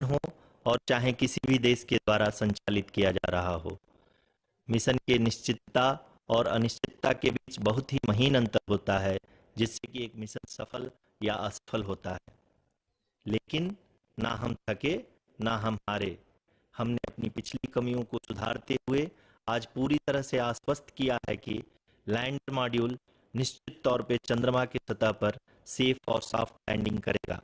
हो और चाहे किसी भी देश के द्वारा संचालित किया जा रहा हो। मिशन के निश्चितता और अनिश्चितता के बीच बहुत ही महीन अंतर होता है, जिससे कि एक मिशन सफल या असफल होता है। लेकिन ना हम थके, ना हम हारे। हमने अपनी पिछली कमियों को सुधारते हुए आज पूरी तरह से आश्वस्त किया है कि लैंडर मॉड्यूल निश्चित तौर पे चंद्रमा की सतह पर सेफ और सॉफ्ट लैंडिंग करेगा।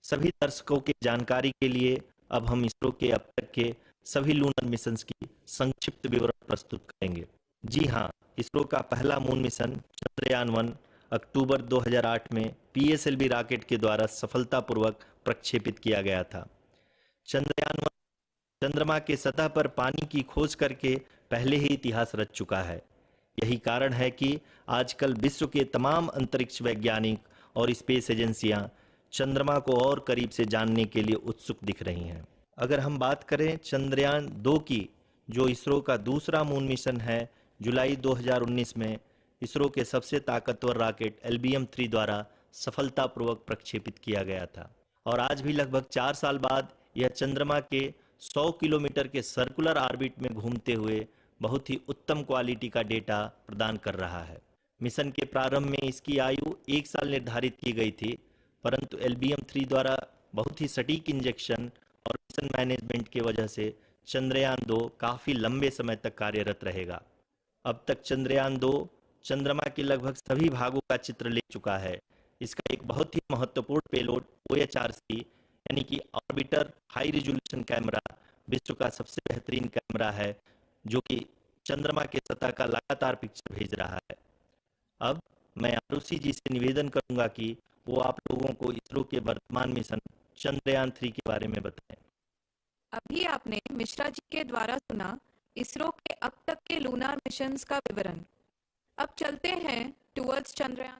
सभी दर्शकों की जानकारी के लिए अब हम इसरो के अब तक के सभी लूनर मिशंस की संक्षिप्त विवरण प्रस्तुत करेंगे। जी हाँ, इसरो का पहला मून मिशन चंद्रयान-1 अक्टूबर 2008 में पीएसएलवी रॉकेट के द्वारा सफलतापूर्वक प्रक्षेपित किया गया था। चंद्रयान-1 चंद्रमा के सतह पर पानी की खोज करके पहले ही इतिहास रच चुका है। यही कारण है कि आजकल विश्व के तमाम अंतरिक्ष वैज्ञानिक और स्पेस एजेंसियां चंद्रमा को और करीब से जानने के लिए उत्सुक दिख रही हैं। अगर हम बात करें चंद्रयान 2 की, जो इसरो का दूसरा मून मिशन है, जुलाई 2019 में इसरो के सबसे ताकतवर रॉकेट LBM-3 द्वारा सफलतापूर्वक प्रक्षेपित किया गया था और आज भी लगभग 4 साल बाद यह चंद्रमा के 100 किलोमीटर के सर्कुलर ऑर्बिट में घूमते हुए बहुत ही उत्तम क्वालिटी का डेटा प्रदान कर रहा है। मिशन के प्रारंभ में इसकी आयु 1 साल निर्धारित की गई थी, परंतु LBM-3 द्वारा बहुत ही सटीक इंजेक्शन और मिशन मैनेजमेंट की वजह से चंद्रयान 2 काफ़ी लंबे समय तक कार्यरत रहेगा। अब तक चंद्रयान 2 चंद्रमा के लगभग सभी भागों का चित्र ले चुका है। इसका एक बहुत ही महत्वपूर्ण पेलोड OHRC यानी कि ऑर्बिटर हाई रिजोल्यूशन कैमरा विश्व का सबसे बेहतरीन कैमरा है, जो कि चंद्रमा के सतह का लगातार पिक्चर भेज रहा है। अब मैं आरुषि जी से निवेदन करूंगा कि वो आप लोगों को इसरो के वर्तमान मिशन चंद्रयान 3 के बारे में बताएं। अभी आपने मिश्रा जी के द्वारा सुना इसरो के अब तक के लूनार मिशंस का विवरण। अब चलते हैं टुवर्ड्स चंद्रयान।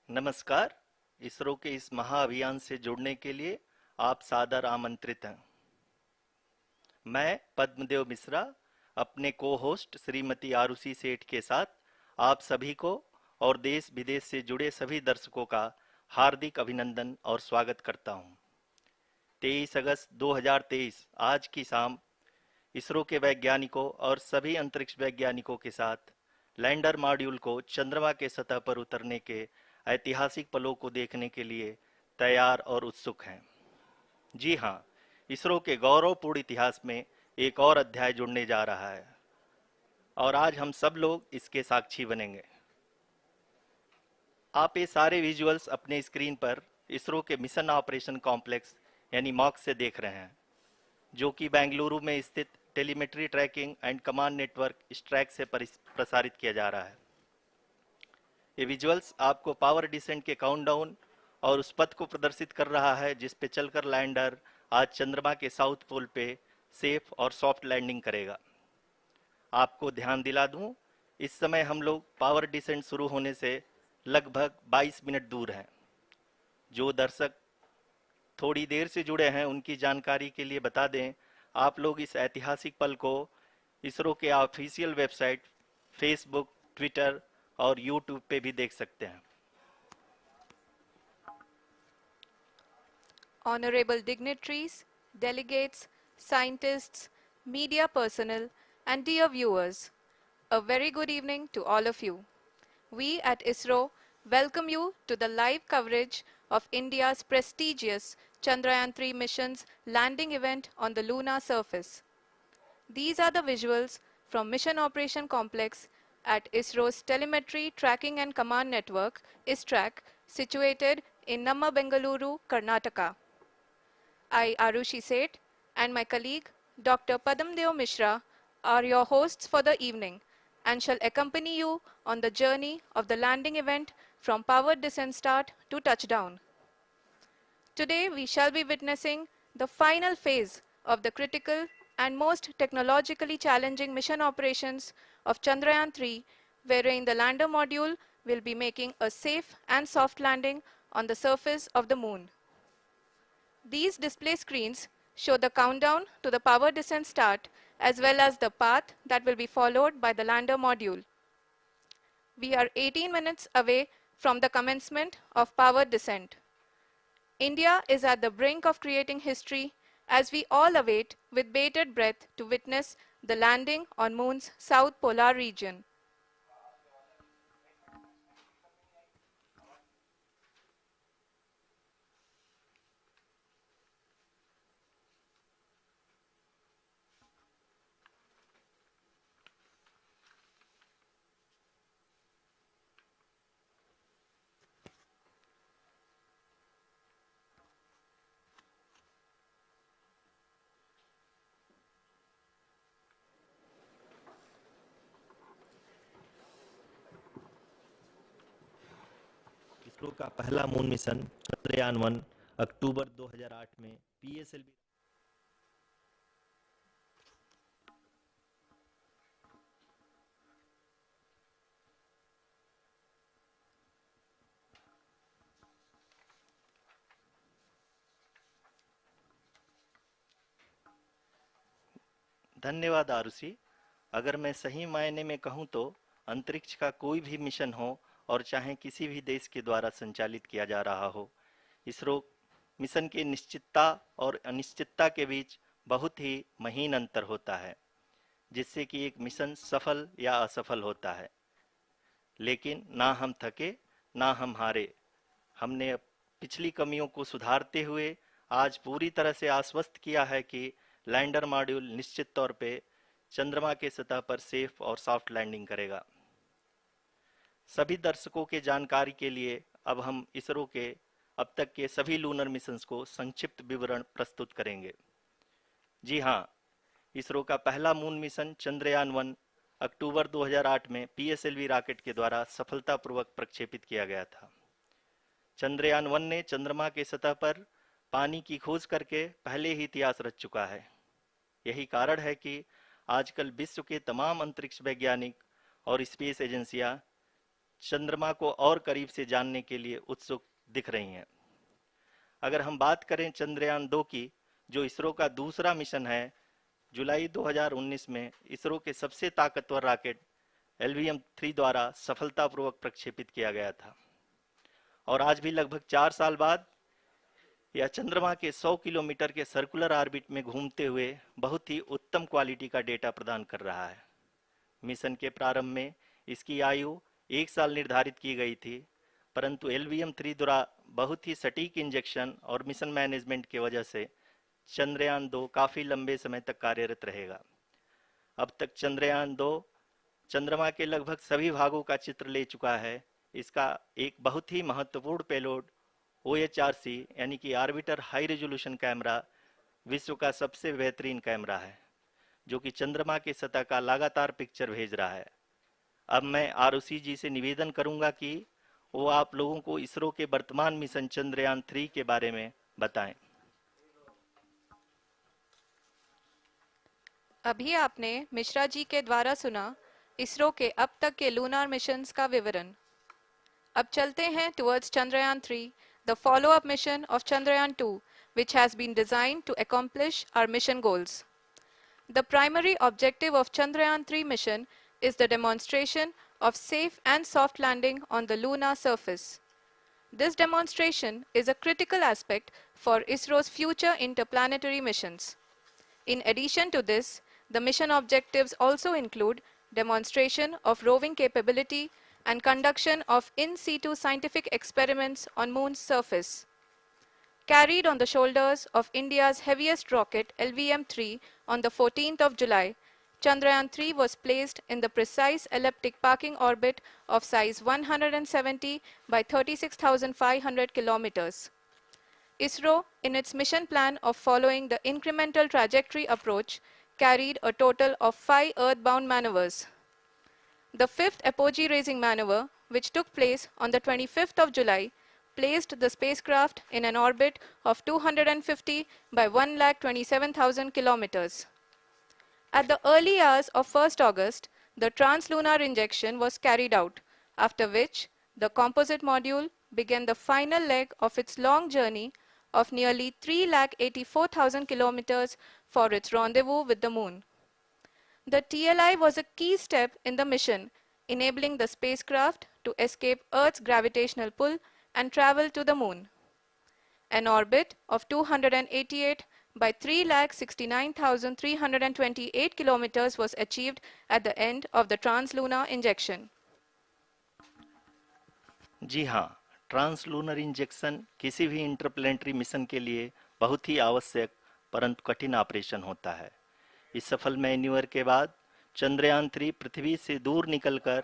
नमस्कार। इसरो के इस महाअभियान से जुड़ने के लिए आप सादर आमंत्रित हैं। मैं पद्मदेव मिश्रा अपने को होस्ट श्रीमती आरुषि सेठ के साथ आप सभी को और देश विदेश से जुड़े सभी दर्शकों का हार्दिक अभिनंदन और स्वागत करता हूं। 23 अगस्त 2023 आज की शाम इसरो के वैज्ञानिकों और सभी अंतरिक्ष वैज्ञानिकों के साथ लैंडर मॉड्यूल को चंद्रमा के सतह पर उतरने के ऐतिहासिक पलों को देखने के लिए तैयार और उत्सुक हैं। जी हाँ, इसरो के गौरवपूर्ण इतिहास में एक और अध्याय जुड़ने जा रहा है और आज हम सब लोग इसके साक्षी बनेंगे। आप ये सारे विजुअल्स अपने स्क्रीन पर इसरो के मिशन ऑपरेशन कॉम्प्लेक्स यानी मॉक से देख रहे हैं, जो कि बेंगलुरु में स्थित telemetry tracking and command network ISTRAC से प्रसारित किया जा रहा है। ये विजुअल्स आपको पावर डिसेंट के काउंटडाउन और उस पथ को प्रदर्शित कर रहा है जिस पे चलकर लैंडर आज चंद्रमा के साउथ पोल पे सेफ और सॉफ्ट लैंडिंग करेगा। आपको ध्यान दिला दूं, इस समय हम लोग पावर डिसेंट शुरू होने से लगभग 22 मिनट दूर हैं। जो दर्शक थोड़ी देर से जुड़े हैं उनकी जानकारी के लिए बता दें, आप लोग इस ऐतिहासिक पल को इसरो के ऑफिशियल वेबसाइट, फेसबुक, ट्विटर और यूट्यूब पे भी देख सकते हैं। Honorable dignitaries, delegates, scientists, media personnel, and dear viewers, a very good evening to all of you. We at ISRO welcome you to the live coverage of India's prestigious Chandrayaan-3 mission's landing event on the lunar surface. These are the visuals from Mission Operation Complex at ISRO's Telemetry Tracking and Command Network, ISTRAC, situated in Namma Bengaluru, Karnataka. I, Arushi Seth, and my colleague, Dr. Padamdeo Mishra, are your hosts for the evening and shall accompany you on the journey of the landing event from powered descent start to touchdown. Today, we shall be witnessing the final phase of the critical and most technologically challenging mission operations of Chandrayaan-3, wherein the lander module will be making a safe and soft landing on the surface of the moon. These display screens show the countdown to the power descent start as well as the path that will be followed by the lander module. We are 18 minutes away from the commencement of power descent. India is at the brink of creating history as we all await with bated breath to witness the landing on Moon's south polar region. ISRO का पहला moon mission Chandrayaan one अक्टूबर 2008 में PSLV धन्यवाद आरुषि। अगर मैं सही मायने में कहूं तो अंतरिक्ष का कोई भी मिशन हो और चाहे किसी भी देश के द्वारा संचालित किया जा रहा हो, इसरो मिशन की निश्चितता और अनिश्चितता के बीच बहुत ही महीन अंतर होता है, जिससे कि एक मिशन सफल या असफल होता है। लेकिन ना हम थके ना हम हारे। हमने पिछली कमियों को सुधारते हुए आज पूरी तरह से आश्वस्त किया है कि लैंडर मॉड्यूल निश्चित तौर पे चंद्रमा के सतह पर सेफ और सॉफ्ट लैंडिंग करेगा। सभी दर्शकों के जानकारी के लिए अब हम इसरो के अब तक के सभी लूनर मिशंस को संक्षिप्त विवरण प्रस्तुत करेंगे। जी हाँ, इसरो का पहला मून मिशन चंद्रयान-1 अक्टूबर 2008 में पीएसएलवी रॉकेट के द्वारा सफलतापूर्वक प्रक्षेपित किया गया था। चंद्रयान-1 ने चंद्रमा के सतह पर पानी की खोज करके पहले ही इतिहास रच चुका है। यही कारण है कि आजकल विश्व के तमाम अंतरिक्ष वैज्ञानिक और स्पेस एजेंसियां चंद्रमा को और करीब से जानने के लिए उत्सुक दिख रही हैं। अगर हम बात करें चंद्रयान-2 की, जो इसरो का दूसरा मिशन है, जुलाई 2019 में इसरो के सबसे ताकतवर रॉकेट LVM-3 द्वारा सफलतापूर्वक प्रक्षेपित किया गया था और आज भी लगभग 4 साल बाद यह चंद्रमा के 100 किलोमीटर के सर्कुलर ऑर्बिट में घूमते हुए बहुत ही उत्तम क्वालिटी का डेटा प्रदान कर रहा है। मिशन के प्रारंभ में इसकी आयु 1 साल निर्धारित की गई थी, परंतु LVM-3 द्वारा बहुत ही सटीक इंजेक्शन और मिशन मैनेजमेंट की वजह से चंद्रयान-2 काफी लंबे समय तक कार्यरत रहेगा। अब तक चंद्रयान-2 चंद्रमा के लगभग सभी भागों का चित्र ले चुका है। इसका एक बहुत ही महत्वपूर्ण पेलोड OHRC यानी कि ऑर्बिटर हाई रेजोल्यूशन कैमरा विश्व का सबसे बेहतरीन कैमरा है, जो कि चंद्रमा के सतह का लगातार पिक्चर भेज रहा है। अब मैं आरुषि जी से निवेदन करूंगा कि वो आप लोगों को इसरो के वर्तमान मिशन चंद्रयान-3 के बारे में बताएं। अभी आपने मिश्रा जी के द्वारा सुना इसरो के अब तक के लूनार मिशंस का विवरण। अब चलते हैं towards Chandrayaan-3, the follow-up mission of Chandrayaan-2, which has been designed to accomplish our mission goals. The primary objective of Chandrayaan-3 mission is the demonstration of safe and soft landing on the lunar surface. This demonstration is a critical aspect for ISRO's future interplanetary missions. In addition to this, the mission objectives also include demonstration of roving capability and conduction of in situ scientific experiments on Moon's surface. Carried on the shoulders of India's heaviest rocket LVM-3 on the 14th of July, Chandrayaan-3 was placed in the precise elliptic parking orbit of size 170 by 36,500 kilometers. ISRO, in its mission plan of following the incremental trajectory approach, carried a total of 5 earthbound maneuvers. The fifth apogee raising maneuver, which took place on the 25th of July, placed the spacecraft in an orbit of 250 by 1,27,000 kilometers. At the early hours of 1st August, the translunar injection was carried out, after which the composite module began the final leg of its long journey of nearly 3,84,000 kilometers for its rendezvous with the Moon. The TLI was a key step in the mission, enabling the spacecraft to escape Earth's gravitational pull and travel to the Moon. An orbit of 288 by 3,69,328 kilometers was achieved at the end of the translunar injection. जी हाँ, translunar injection किसी भी interplanetary mission के लिए बहुत ही आवश्यक परंतु कठिन operation होता है। इस सफल मैन्यूवर के बाद चंद्रयान-3 पृथ्वी से दूर निकलकर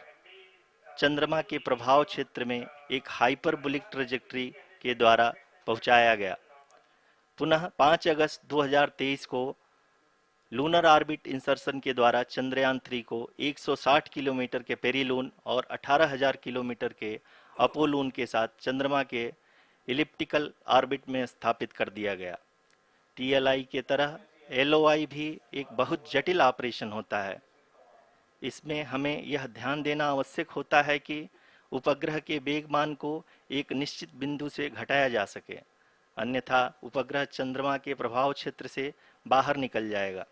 चंद्रमा के प्रभाव क्षेत्र में एक हाइपरबोलिक ट्रेजेक्टरी के द्वारा पहुंचाया गया। पुनः 5 अगस्त 2023 को लूनर ऑर्बिट इंसर्शन के द्वारा चंद्रयान-3 को 160 किलोमीटर के पेरिलून और 18,000 किलोमीटर के अपोलून के साथ चंद्रमा के इलिप्टिकल ऑर्बिट में स्थापित कर दिया गया। टीएलआई के तरह एलओआई भी एक बहुत जटिल ऑपरेशन होता है। इसमें हमें यह ध्यान देना आवश्यक होता है कि उपग्रह के वेगमान को एक निश्चित बिंदु से घटाया जा सके, अन्यथा उपग्रह चंद्रमा के प्रभाव क्षेत्र से बाहर निकल जाएगा।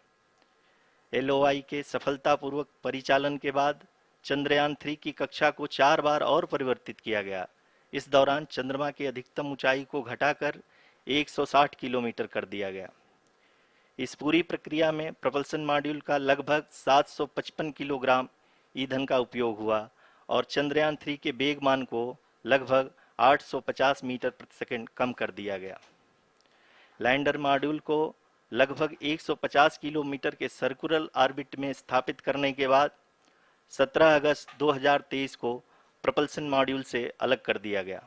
एलओआई के सफलतापूर्वक परिचालन के बाद चंद्रयान-3 की कक्षा को 4 बार और परिवर्तित किया गया। इस दौरान चंद्रमा की अधिकतम ऊंचाई को घटाकर 160 किलोमीटर कर दिया गया। इस पूरी प्रक्रिया में प्रपल्सन मॉड्यूल का लगभग 755 किलोग्राम ईंधन का उपयोग हुआ और चंद्रयान-3 के वेगमान को लगभग 850 मीटर प्रति सेकंड कम कर दिया गया। लैंडर मॉड्यूल को लगभग 150 किलोमीटर के सर्कुलर ऑर्बिट में स्थापित करने के बाद 17 अगस्त 2023 को प्रपल्सन मॉड्यूल से अलग कर दिया गया।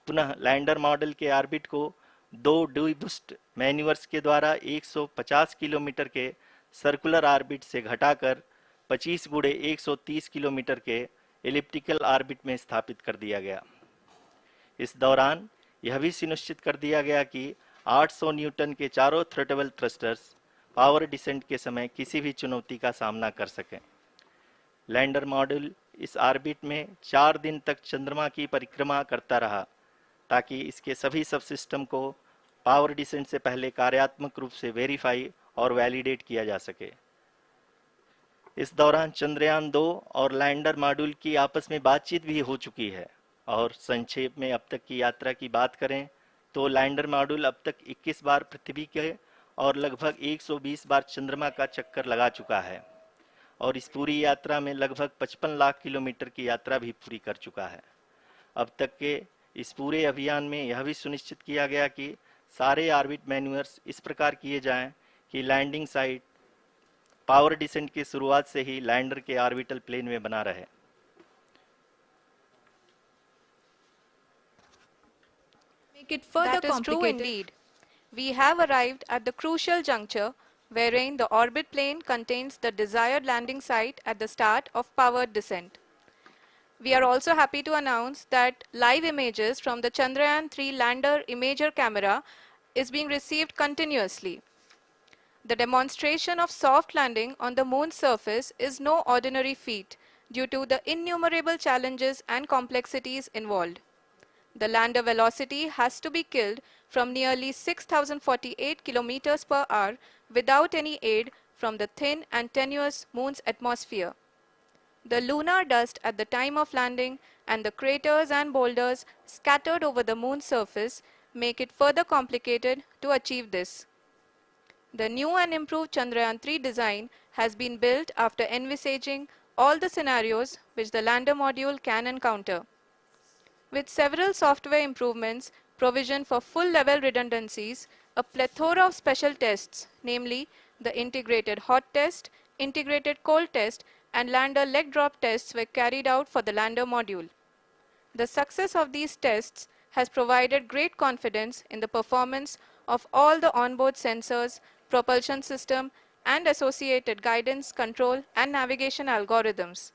पुनः लैंडर मॉडल के ऑर्बिट को 2 डीबूस्ट मैन्यूवर्स के द्वारा 150 किलोमीटर के सर्कुलर ऑर्बिट से घटाकर 25 गुणे 130 किलोमीटर के एलिप्टिकल ऑर्बिट में स्थापित कर दिया गया। इस दौरान यह भी सुनिश्चित कर दिया गया कि 800 न्यूटन के चारों थ्रोटेबल थ्रस्टर्स पावर डिसेंट के समय किसी भी चुनौती का सामना कर सकें। लैंडर मॉड्यूल इस ऑर्बिट में 4 दिन तक चंद्रमा की परिक्रमा करता रहा ताकि इसके सभी सब सिस्टम को पावर डिसेंट से पहले कार्यात्मक रूप से वेरीफाई और वैलिडेट किया जा सके। इस दौरान चंद्रयान-2 और लैंडर मॉड्यूल की आपस में बातचीत भी हो चुकी है। और संक्षेप में अब तक की यात्रा की बात करें तो लैंडर मॉड्यूल अब तक 21 बार पृथ्वी के और लगभग 120 बार चंद्रमा का चक्कर लगा चुका है और इस पूरी यात्रा में लगभग 55 लाख किलोमीटर की यात्रा भी पूरी कर चुका है। अब तक के इस पूरे अभियान में यह भी सुनिश्चित किया गया कि सारे ऑर्बिट मैन्यूवर्स इस प्रकार किए जाएं कि लैंडिंग साइट पावर डिसेंट की शुरुआत से ही लैंडर के ऑर्बिटल प्लेन में बना रहे। That is true indeed. We have arrived at the crucial juncture wherein the orbit plane contains the desired landing site at the start of powered descent. We are also happy to announce that live images from the Chandrayaan-3 lander imager camera is being received continuously. The demonstration of soft landing on the moon's surface is no ordinary feat due to the innumerable challenges and complexities involved. The lander velocity has to be killed from nearly 6,048 kilometers per hour without any aid from the thin and tenuous moon's atmosphere. The lunar dust at the time of landing and the craters and boulders scattered over the moon's surface make it further complicated to achieve this. The new and improved Chandrayaan-3 design has been built after envisaging all the scenarios which the lander module can encounter. With several software improvements, provision for full-level redundancies, a plethora of special tests, namely the integrated hot test, integrated cold test, and lander leg drop tests were carried out for the lander module. The success of these tests has provided great confidence in the performance of all the onboard sensors, propulsion system, and associated guidance, control, and navigation algorithms.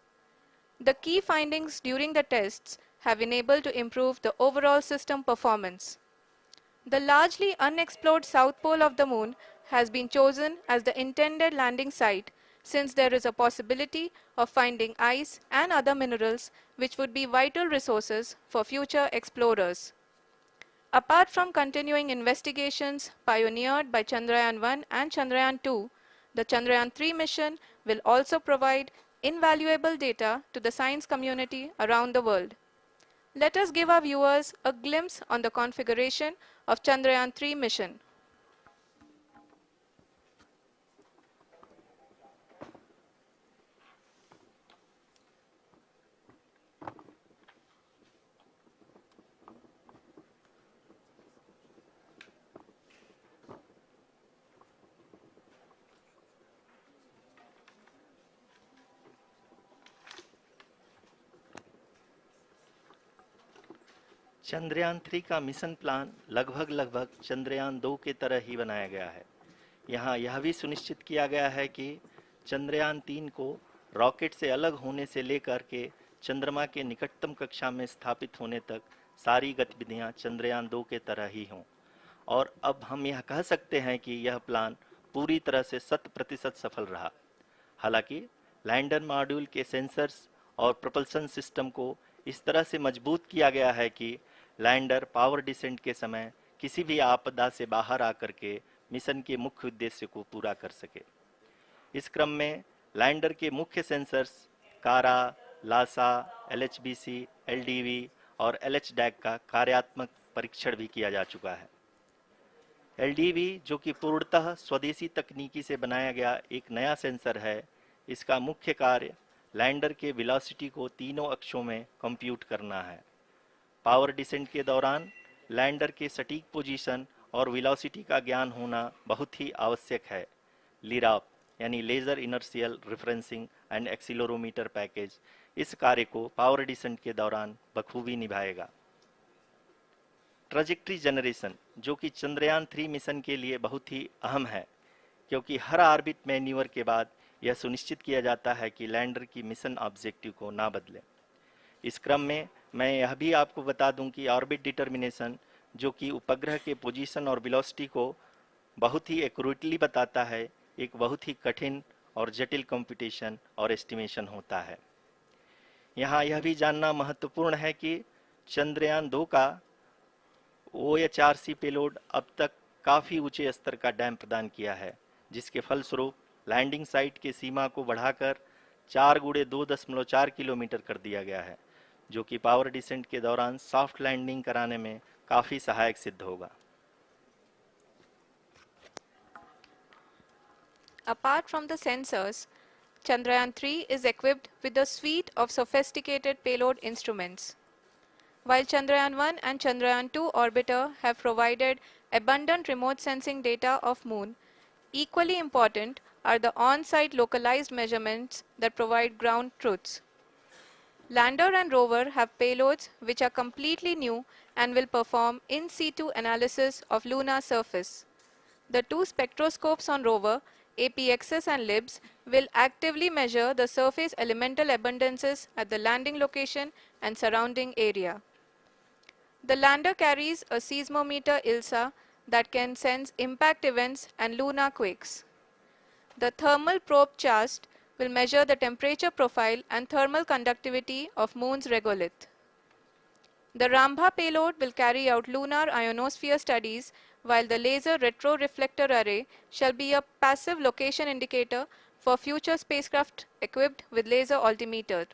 The key findings during the tests have enabled to improve the overall system performance. The largely unexplored south pole of the moon has been chosen as the intended landing site since there is a possibility of finding ice and other minerals which would be vital resources for future explorers. Apart from continuing investigations pioneered by Chandrayaan-1 and Chandrayaan-2, the Chandrayaan-3 mission will also provide invaluable data to the science community around the world. Let us give our viewers a glimpse on the configuration of Chandrayaan-3 mission. Chandrayaan 3 का mission plan लगभग चंद्रयान 2 के तरह ही बनाया गया है। यहाँ यह भी सुनिश्चित किया गया है कि चंद्रयान 3 को रॉकेट से अलग होने से लेकर के चंद्रमा के निकटतम कक्षा में स्थापित होने तक सारी गतिविधियां चंद्रयान 2 के तरह ही हों। और अब हम यह कह सकते हैं कि यह प्लान पूरी तरह से 100% सफल रहा। हालांकि लैंडर मॉड्यूल के सेंसर्स और प्रोपल्शन सिस्टम को इस तरह से मजबूत किया गया है कि लैंडर पावर डिसेंट के समय किसी भी आपदा से बाहर आकर के मिशन के मुख्य उद्देश्य को पूरा कर सके। इस क्रम में लैंडर के मुख्य सेंसर्स कारा, लासा, LHBC, LDV और LHDAC का कार्यात्मक परीक्षण भी किया जा चुका है। LDV जो कि पूर्णतः स्वदेशी तकनीकी से बनाया गया एक नया सेंसर है, इसका मुख्य कार्य लैंडर के वेलोसिटी को तीनों अक्षों में कंप्यूट करना है। पावर डिसेंट के दौरान लैंडर के सटीक पोजीशन और वेलोसिटी का ज्ञान होना बहुत ही आवश्यक है। लिराप यानी laser inertial referencing and accelerometer package इस कार्य को पावर डिसेंट के दौरान बखूबी निभाएगा। ट्रैजेक्टरी जनरेशन जो कि चंद्रयान 3 मिशन के लिए बहुत ही अहम है, क्योंकि हर ऑर्बिट मैन्यूवर के बाद यह सुनिश्चित किया जाता है कि लैंडर की मिशन ऑब्जेक्टिव को ना बदले। इस क्रम में मैं यह भी आपको बता दूं कि ऑर्बिट डिटर्मिनेशन जो कि उपग्रह के पोजीशन और वेलोसिटी को बहुत ही एक्यूरेटली बताता है, एक बहुत ही कठिन और जटिल कंप्यूटेशन और एस्टिमेशन होता है। यहाँ यह भी जानना महत्वपूर्ण है कि चंद्रयान 2 का OHRC पेलोड अब तक काफ़ी ऊंचे स्तर का डैम प्रदान किया है, जिसके फलस्वरूप लैंडिंग साइट की सीमा को बढ़ाकर 4 गुणे 2.4 किलोमीटर कर दिया गया है, जो कि पावर डिसेंट के दौरान सॉफ्ट लैंडिंग कराने में काफ़ी सहायक सिद्ध होगा। Apart from the sensors, Chandrayaan-3 is equipped with a suite of sophisticated payload instruments. While Chandrayaan-1 and Chandrayaan-2 orbiter have provided abundant remote sensing data of Moon, equally important are the on-site localized measurements that provide ground truths. Lander and rover have payloads which are completely new and will perform in situ analysis of lunar surface. The two spectroscopes on rover, APXS and LIBS, will actively measure the surface elemental abundances at the landing location and surrounding area. The lander carries a seismometer ILSA that can sense impact events and lunar quakes. The thermal probe CHAST will measure the temperature profile and thermal conductivity of Moon's regolith. The Rambha payload will carry out lunar ionosphere studies, while the laser retroreflector array shall be a passive location indicator for future spacecraft equipped with laser altimeter.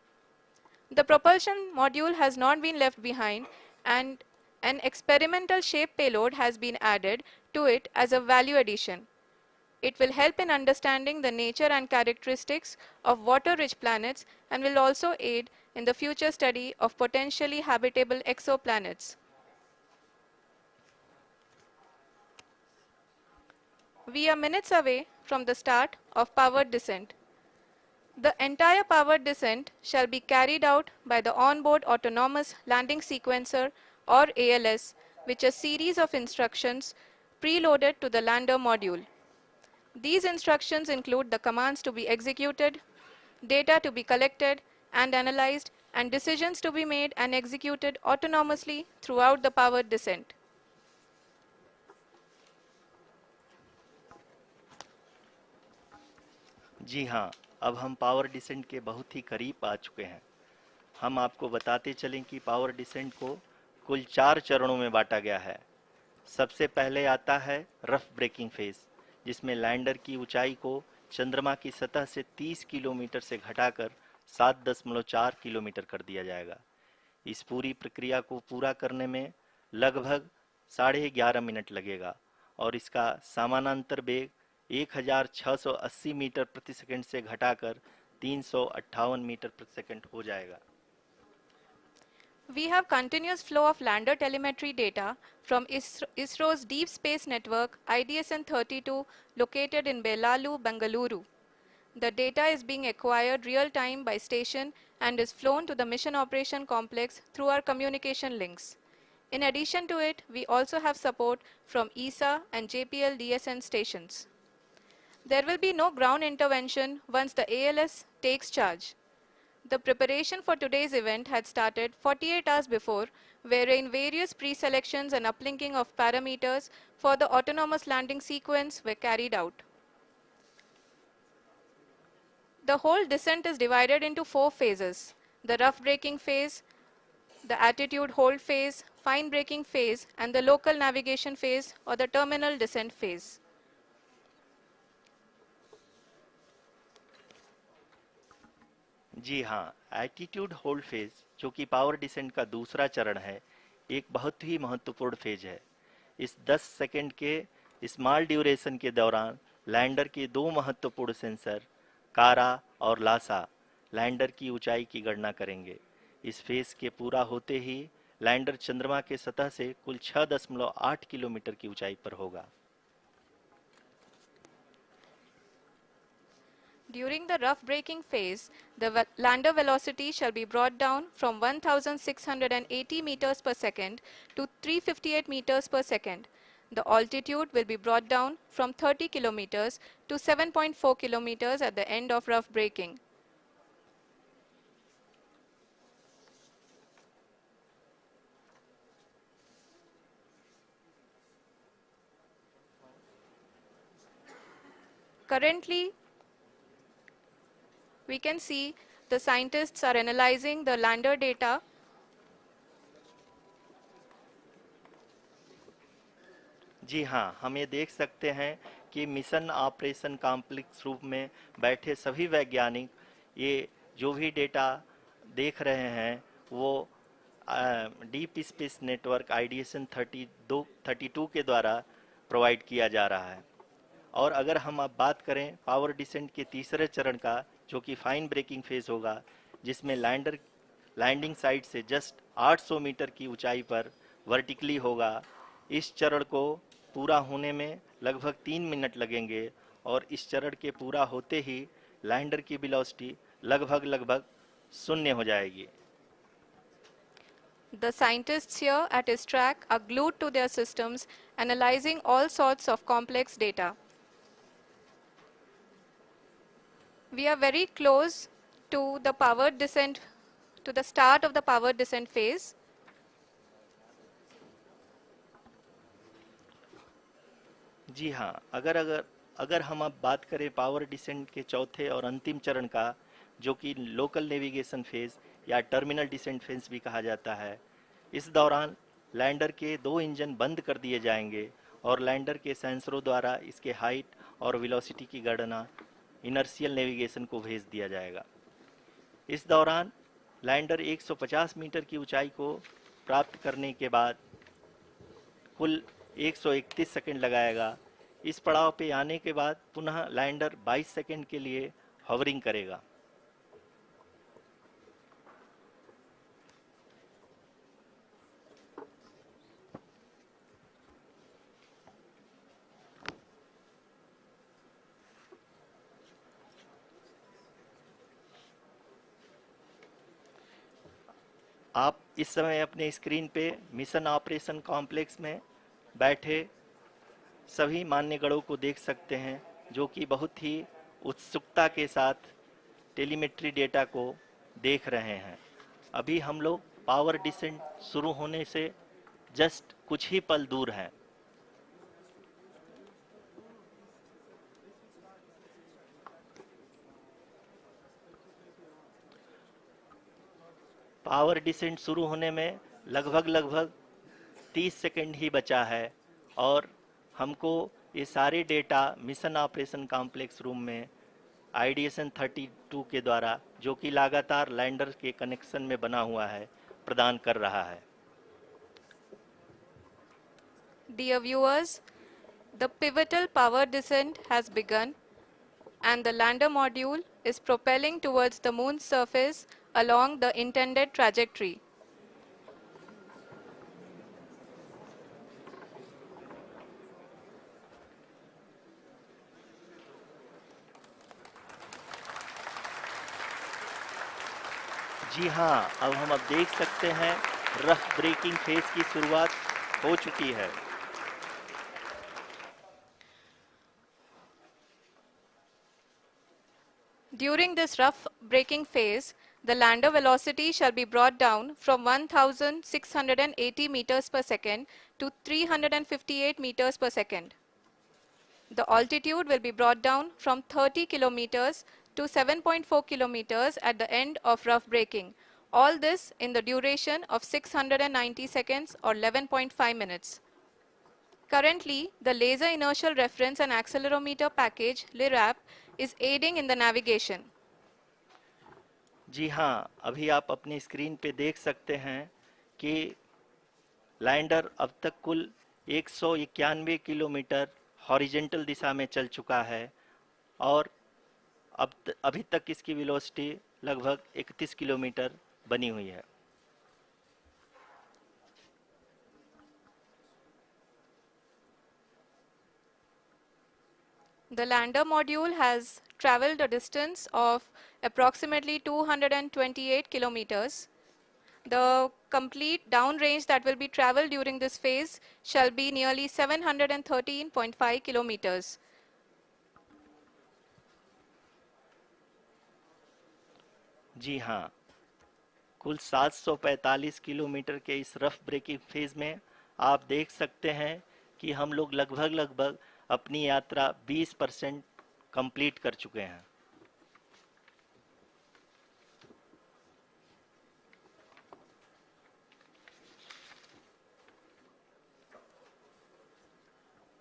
The propulsion module has not been left behind, and an experimental shape payload has been added to it as a value addition. It will help in understanding the nature and characteristics of water-rich planets and will also aid in the future study of potentially habitable exoplanets. We are minutes away from the start of powered descent. The entire powered descent shall be carried out by the onboard autonomous landing sequencer or ALS, which is a series of instructions preloaded to the lander module. These instructions include the commands to be executed, data to be collected and analyzed, and decisions to be made and executed autonomously throughout the powered descent. जी हाँ, अब हम power descent के बहुत ही करीब आ चुके हैं। हम आपको बताते चलें कि पावर डिसेंट को कुल 4 चरणों में बांटा गया है। सबसे पहले आता है रफ ब्रेकिंग फेज, जिसमें लैंडर की ऊंचाई को चंद्रमा की सतह से 30 किलोमीटर से घटाकर 7.4 किलोमीटर कर दिया जाएगा। इस पूरी प्रक्रिया को पूरा करने में लगभग 11.5 मिनट लगेगा और इसका समानांतर वेग 1680 मीटर प्रति सेकंड से घटाकर 358 मीटर प्रति सेकंड हो जाएगा। We have continuous flow of lander telemetry data from ISRO's Deep Space Network IDSN-32 located in Belalu, Bengaluru. The data is being acquired real-time by station and is flown to the Mission Operation Complex through our communication links. In addition to it, we also have support from ESA and JPL DSN stations. There will be no ground intervention once the ALS takes charge. The preparation for today's event had started 48 hours before, wherein various pre-selections and uplinking of parameters for the autonomous landing sequence were carried out. The whole descent is divided into 4 phases: the rough braking phase, the attitude hold phase, fine braking phase, and the local navigation phase or the terminal descent phase. जी हाँ, attitude hold phase, जो कि power descent का दूसरा चरण है, एक बहुत ही महत्वपूर्ण फेज है। इस 10 सेकंड के स्मॉल ड्यूरेशन के दौरान लैंडर के दो महत्वपूर्ण सेंसर कारा और लासा लैंडर की ऊंचाई की गणना करेंगे। इस फेज के पूरा होते ही लैंडर चंद्रमा के सतह से कुल 6.8 किलोमीटर की ऊंचाई पर होगा। During the rough braking phase, the lander velocity shall be brought down from 1680 meters per second to 358 meters per second. The altitude will be brought down from 30 kilometers to 7.4 kilometers at the end of rough braking. Currently, we can see the scientists are analyzing the lander data. जी हाँ, हम ये देख सकते हैं कि mission operation complex रूप में बैठे सभी वैज्ञानिक ये जो भी डेटा देख रहे हैं वो डीप स्पेस नेटवर्क IDSN 32 के द्वारा प्रोवाइड किया जा रहा है। और अगर हम अब बात करें पावर डिसेंट के तीसरे चरण का, जो कि फाइन ब्रेकिंग फेज होगा, जिसमें लैंडर लैंडिंग साइट से जस्ट 800 मीटर की ऊंचाई पर वर्टिकली होगा। इस चरण को पूरा होने में लगभग 3 मिनट लगेंगे और इस चरण के पूरा होते ही लैंडर की वेलोसिटी लगभग शून्य हो जाएगी। The scientists here at ISTRAC are glued to their systems, analyzing all sorts of complex data. We are very close to the powered descent, to the start of the powered descent phase. जी हाँ, अगर हम अब बात करें power descent के चौथे और अंतिम चरण का, जो कि लोकल नेविगेशन फेज या टर्मिनल डिसेंट फेज भी कहा जाता है, इस दौरान लैंडर के 2 इंजन बंद कर दिए जाएंगे और लैंडर के सेंसरों द्वारा इसके हाइट और वेलोसिटी की गणना इनर्शियल नेविगेशन को भेज दिया जाएगा। इस दौरान लैंडर 150 मीटर की ऊंचाई को प्राप्त करने के बाद कुल 131 सेकंड लगाएगा। इस पड़ाव पे आने के बाद पुनः लैंडर 22 सेकंड के लिए हवरिंग करेगा। इस समय अपने स्क्रीन पे मिशन ऑपरेशन कॉम्प्लेक्स में बैठे सभी मान्यगणों को देख सकते हैं, जो कि बहुत ही उत्सुकता के साथ टेलीमेट्री डेटा को देख रहे हैं। अभी हम लोग पावर डिसेंट शुरू होने से जस्ट कुछ ही पल दूर हैं। पावर डिसेंट शुरू होने में लगभग 30 सेकंड ही बचा है और हमको ये सारे data mission operation complex room में आईडीएसएन 32 के द्वारा, जो कि लगातार लैंडर के कनेक्शन में बना हुआ है, प्रदान कर रहा है। Dear viewers, the pivotal power descent has begun and the lander module is propelling towards the moon's surface along the intended trajectory. जी हाँ, अब देख सकते हैं रफ ब्रेकिंग फेज की शुरुआत हो चुकी है। During this rough braking phase, the lander velocity shall be brought down from 1680 meters per second to 358 meters per second. The altitude will be brought down from 30 kilometers to 7.4 kilometers at the end of rough braking. All this in the duration of 690 seconds or 11.5 minutes. Currently, the Laser Inertial Reference and Accelerometer package (LIRAP) is aiding in the navigation. जी हाँ, अभी आप अपनी screen पे देख सकते हैं कि lander अब तक कुल 191 किलोमीटर हॉरिजेंटल दिशा में चल चुका है और अभी तक इसकी वेलोसिटी लगभग 31 किलोमीटर बनी हुई है। The lander module has traveled a distance of approximately 228 kilometers. The complete downrange that will be traveled during this phase shall be nearly 713.5 kilometers. जी हाँ, कुल 745 किलोमीटर के इस रफ ब्रेकिंग फेज में आप देख सकते हैं कि हम लोग लगभग अपनी यात्रा 20% कंप्लीट कर चुके हैं।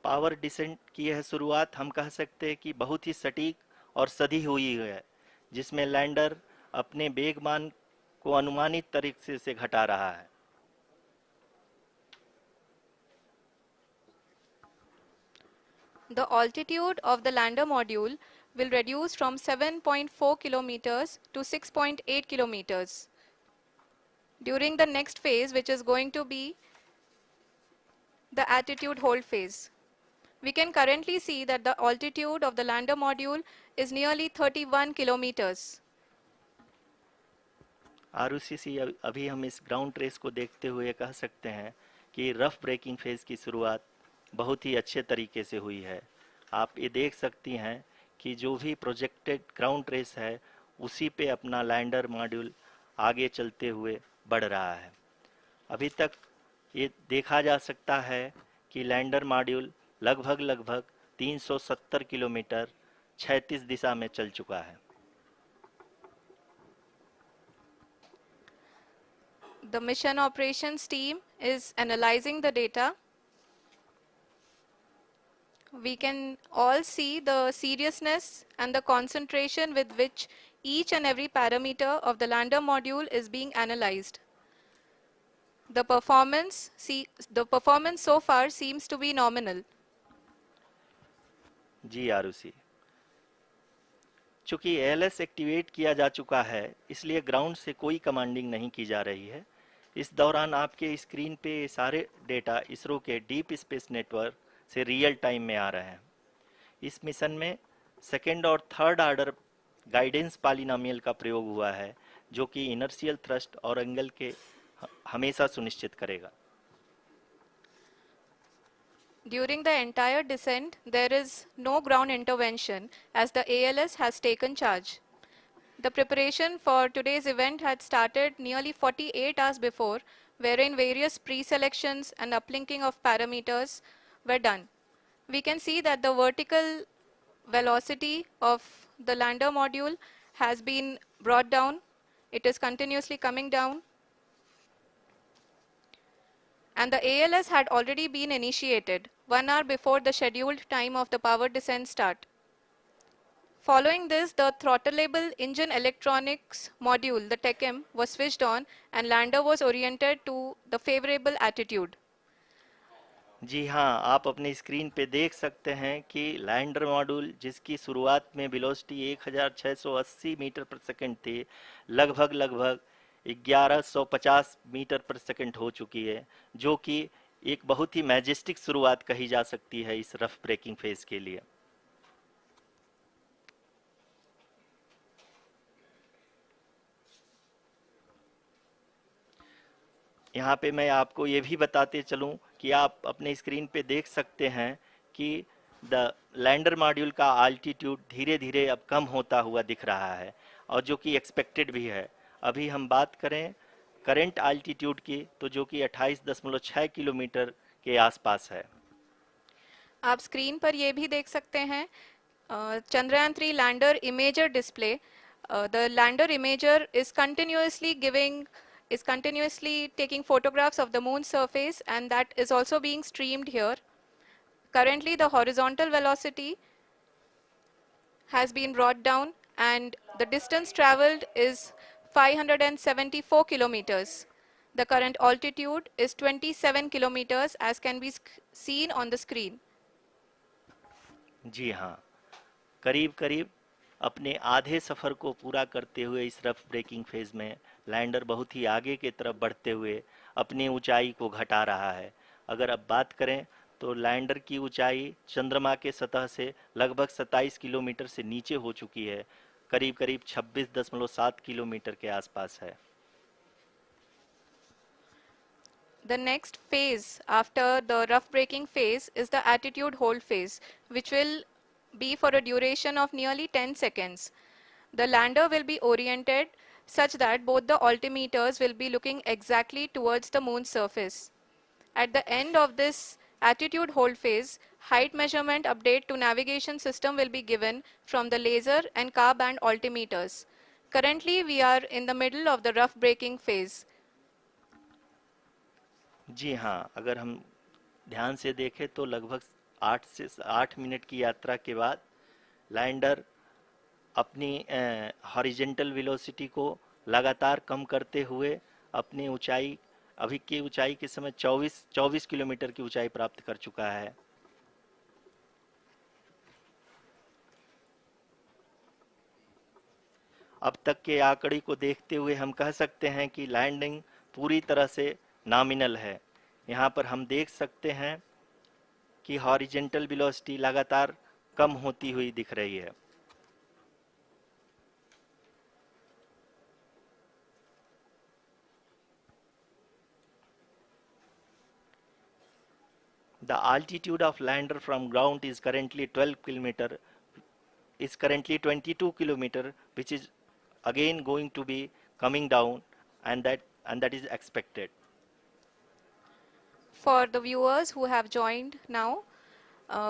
पावर डिसेंट की यह शुरुआत हम कह सकते हैं कि बहुत ही सटीक और सधी हुई है, जिसमें लैंडर अपने वेगमान को अनुमानित तरीके से घटा रहा है। The altitude of the lander module will reduce from 7.4 kilometers to 6.8 kilometers. During the next phase, which is going to be the attitude hold phase. We can currently see that the altitude of the lander module is nearly 31 kilometers. Arushi, अभी हम इस ground trace को देखते हुए कह सकते हैं कि रफ ब्रेकिंग फेज की शुरुआत बहुत ही अच्छे तरीके से हुई है। आप ये देख सकती हैं कि जो भी प्रोजेक्टेड ग्राउंड ट्रेस है, उसी पे अपना लैंडर मॉड्यूल आगे चलते हुए बढ़ रहा है। अभी तक ये देखा जा सकता है कि लैंडर मॉड्यूल लगभग 370 किलोमीटर क्षैतिज दिशा में चल चुका है। The mission operations team is analyzing the data. We can all see the seriousness and the concentration with which each and every parameter of the lander module is being analyzed. The performance so far seems to be nominal. जी आरुषि, चूंकि ALS activate किया जा चुका है, इसलिए ground से कोई commanding नहीं की जा रही है। इस दौरान आपके स्क्रीन पे सारे डेटा इसरो के डीप स्पेस नेटवर्क से रियल टाइम में आ रहे हैं। इस मिशन में सेकेंड और थर्ड ऑर्डर गाइडेंस पॉलिनोमियल का प्रयोग हुआ है, जो कि इनर्शियल थ्रस्ट और एंगल के हमेशा सुनिश्चित करेगा। During the entire descent, there is no ground intervention as the ALS has taken charge. The preparation for today's event had started nearly 48 hours before, wherein various pre-selections and uplinking of parameters were done. We can see that the vertical velocity of the lander module has been brought down. It is continuously coming down. And the ALS had already been initiated 1 hour before the scheduled time of the power descent start. Following this, the throttleable engine electronics module, the TECM, was switched on and lander was oriented to the favorable attitude. जी हाँ, आप अपनी screen पे देख सकते हैं कि lander module जिसकी शुरुआत में वेलोसिटी 1680 मीटर पर सेकंड थी, लगभग 1150 मीटर पर सेकंड हो चुकी है, जो कि एक बहुत ही मैजेस्टिक शुरुआत कही जा सकती है इस रफ ब्रेकिंग फेज के लिए। यहाँ पे मैं आपको ये भी बताते चलूँ कि आप अपने स्क्रीन पे देख सकते हैं कि द लैंडर मॉड्यूल का आल्टीट्यूड धीरे धीरे अब कम होता हुआ दिख रहा है, और जो कि एक्सपेक्टेड भी है। अभी हम बात करें करंट आल्टीट्यूड की, तो जो कि 28.6 किलोमीटर के आसपास है। आप स्क्रीन पर ये भी देख सकते हैं Chandrayaan 3 lander imager display. The lander imager is continuously taking photographs of the moon's surface, and that is also being streamed here. Currently, the horizontal velocity has been brought down and the distance traveled is 574 kilometers. The current altitude is 27 kilometers as can be seen on the screen. जी हाँ, करीब करीब अपने आधे सफ़र को पूरा करते हुए इस रफ ब्रेकिंग फेज में लैंडर बहुत ही आगे की तरफ बढ़ते हुए अपनी ऊंचाई को घटा रहा है। अगर अब बात करें तो लैंडर की ऊंचाई चंद्रमा के सतह से लगभग 27 किलोमीटर से नीचे हो चुकी है, करीब करीब 26.7 किलोमीटर के आसपास है। The next phase after the rough braking phase is the attitude hold phase, which will be for a duration of nearly 10 seconds. The lander will be oriented such that both the altimeters will be looking exactly towards the moon's surface. At the end of this attitude hold phase, height measurement update to navigation system will be given from the laser and car band altimeters. Currently, we are in the middle of the rough braking phase. जी हाँ, अगर हम ध्यान से देखें तो लगभग 8 minute की यात्रा के बाद लैंडर अपनी हॉरिजेंटल वेलोसिटी को लगातार कम करते हुए अपनी ऊंचाई, अभी की ऊंचाई के समय 24 किलोमीटर की ऊंचाई प्राप्त कर चुका है। अब तक के आंकड़े को देखते हुए हम कह सकते हैं कि लैंडिंग पूरी तरह से नॉमिनल है। यहाँ पर हम देख सकते हैं कि हॉरिजेंटल वेलोसिटी लगातार कम होती हुई दिख रही है। The altitude of lander from ground is currently 22 kilometer, which is again going to be coming down, and that is expected. For the viewers who have joined now,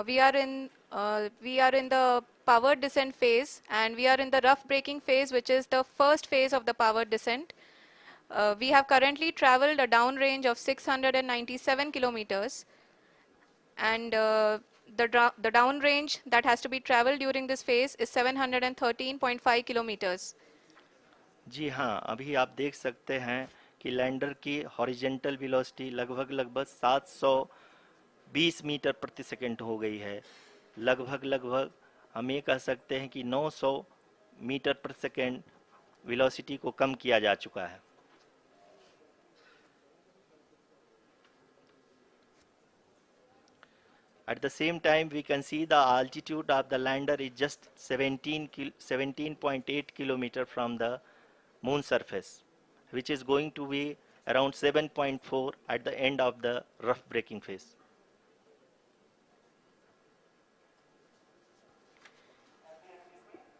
we are in the power descent phase, and we are in the rough braking phase, which is the first phase of the power descent. We have currently traveled a downrange of 697 kilometers, and the downrange that has to be traveled during this phase is 713.5 kilometers. जी हाँ, अभी आप देख सकते हैं कि lander की horizontal velocity लगभग 720 metre प्रति सेकंड हो गई है। लगभग हम ये कह सकते हैं कि 900 मीटर प्रति सेकंड वेलोसिटी को कम किया जा चुका है। At the same time, we can see the altitude of the lander is just 17.8 kilometer from the moon surface, which is going to be around 7.4 at the end of the rough braking phase.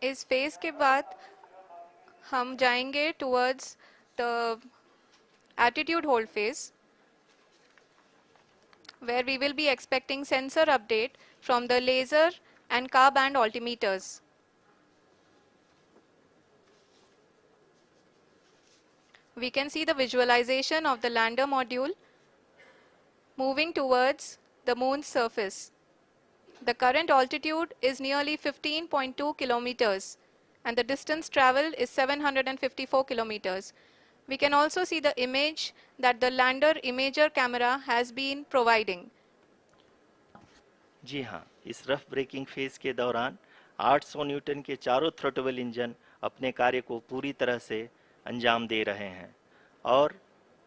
इस phase के बाद हम जाएंगे towards the attitude hold phase, where we will be expecting sensor update from the laser and car band altimeters. We can see the visualization of the lander module moving towards the moon's surface. The current altitude is nearly 15.2 kilometers and the distance traveled is 754 kilometers. We can also see the image that the lander imager camera has been providing. जी हाँ, इस rough breaking phase के दौरान 800 Newton के चारों throttle engine अपने कार्य को पूरी तरह से अंजाम दे रहे हैं और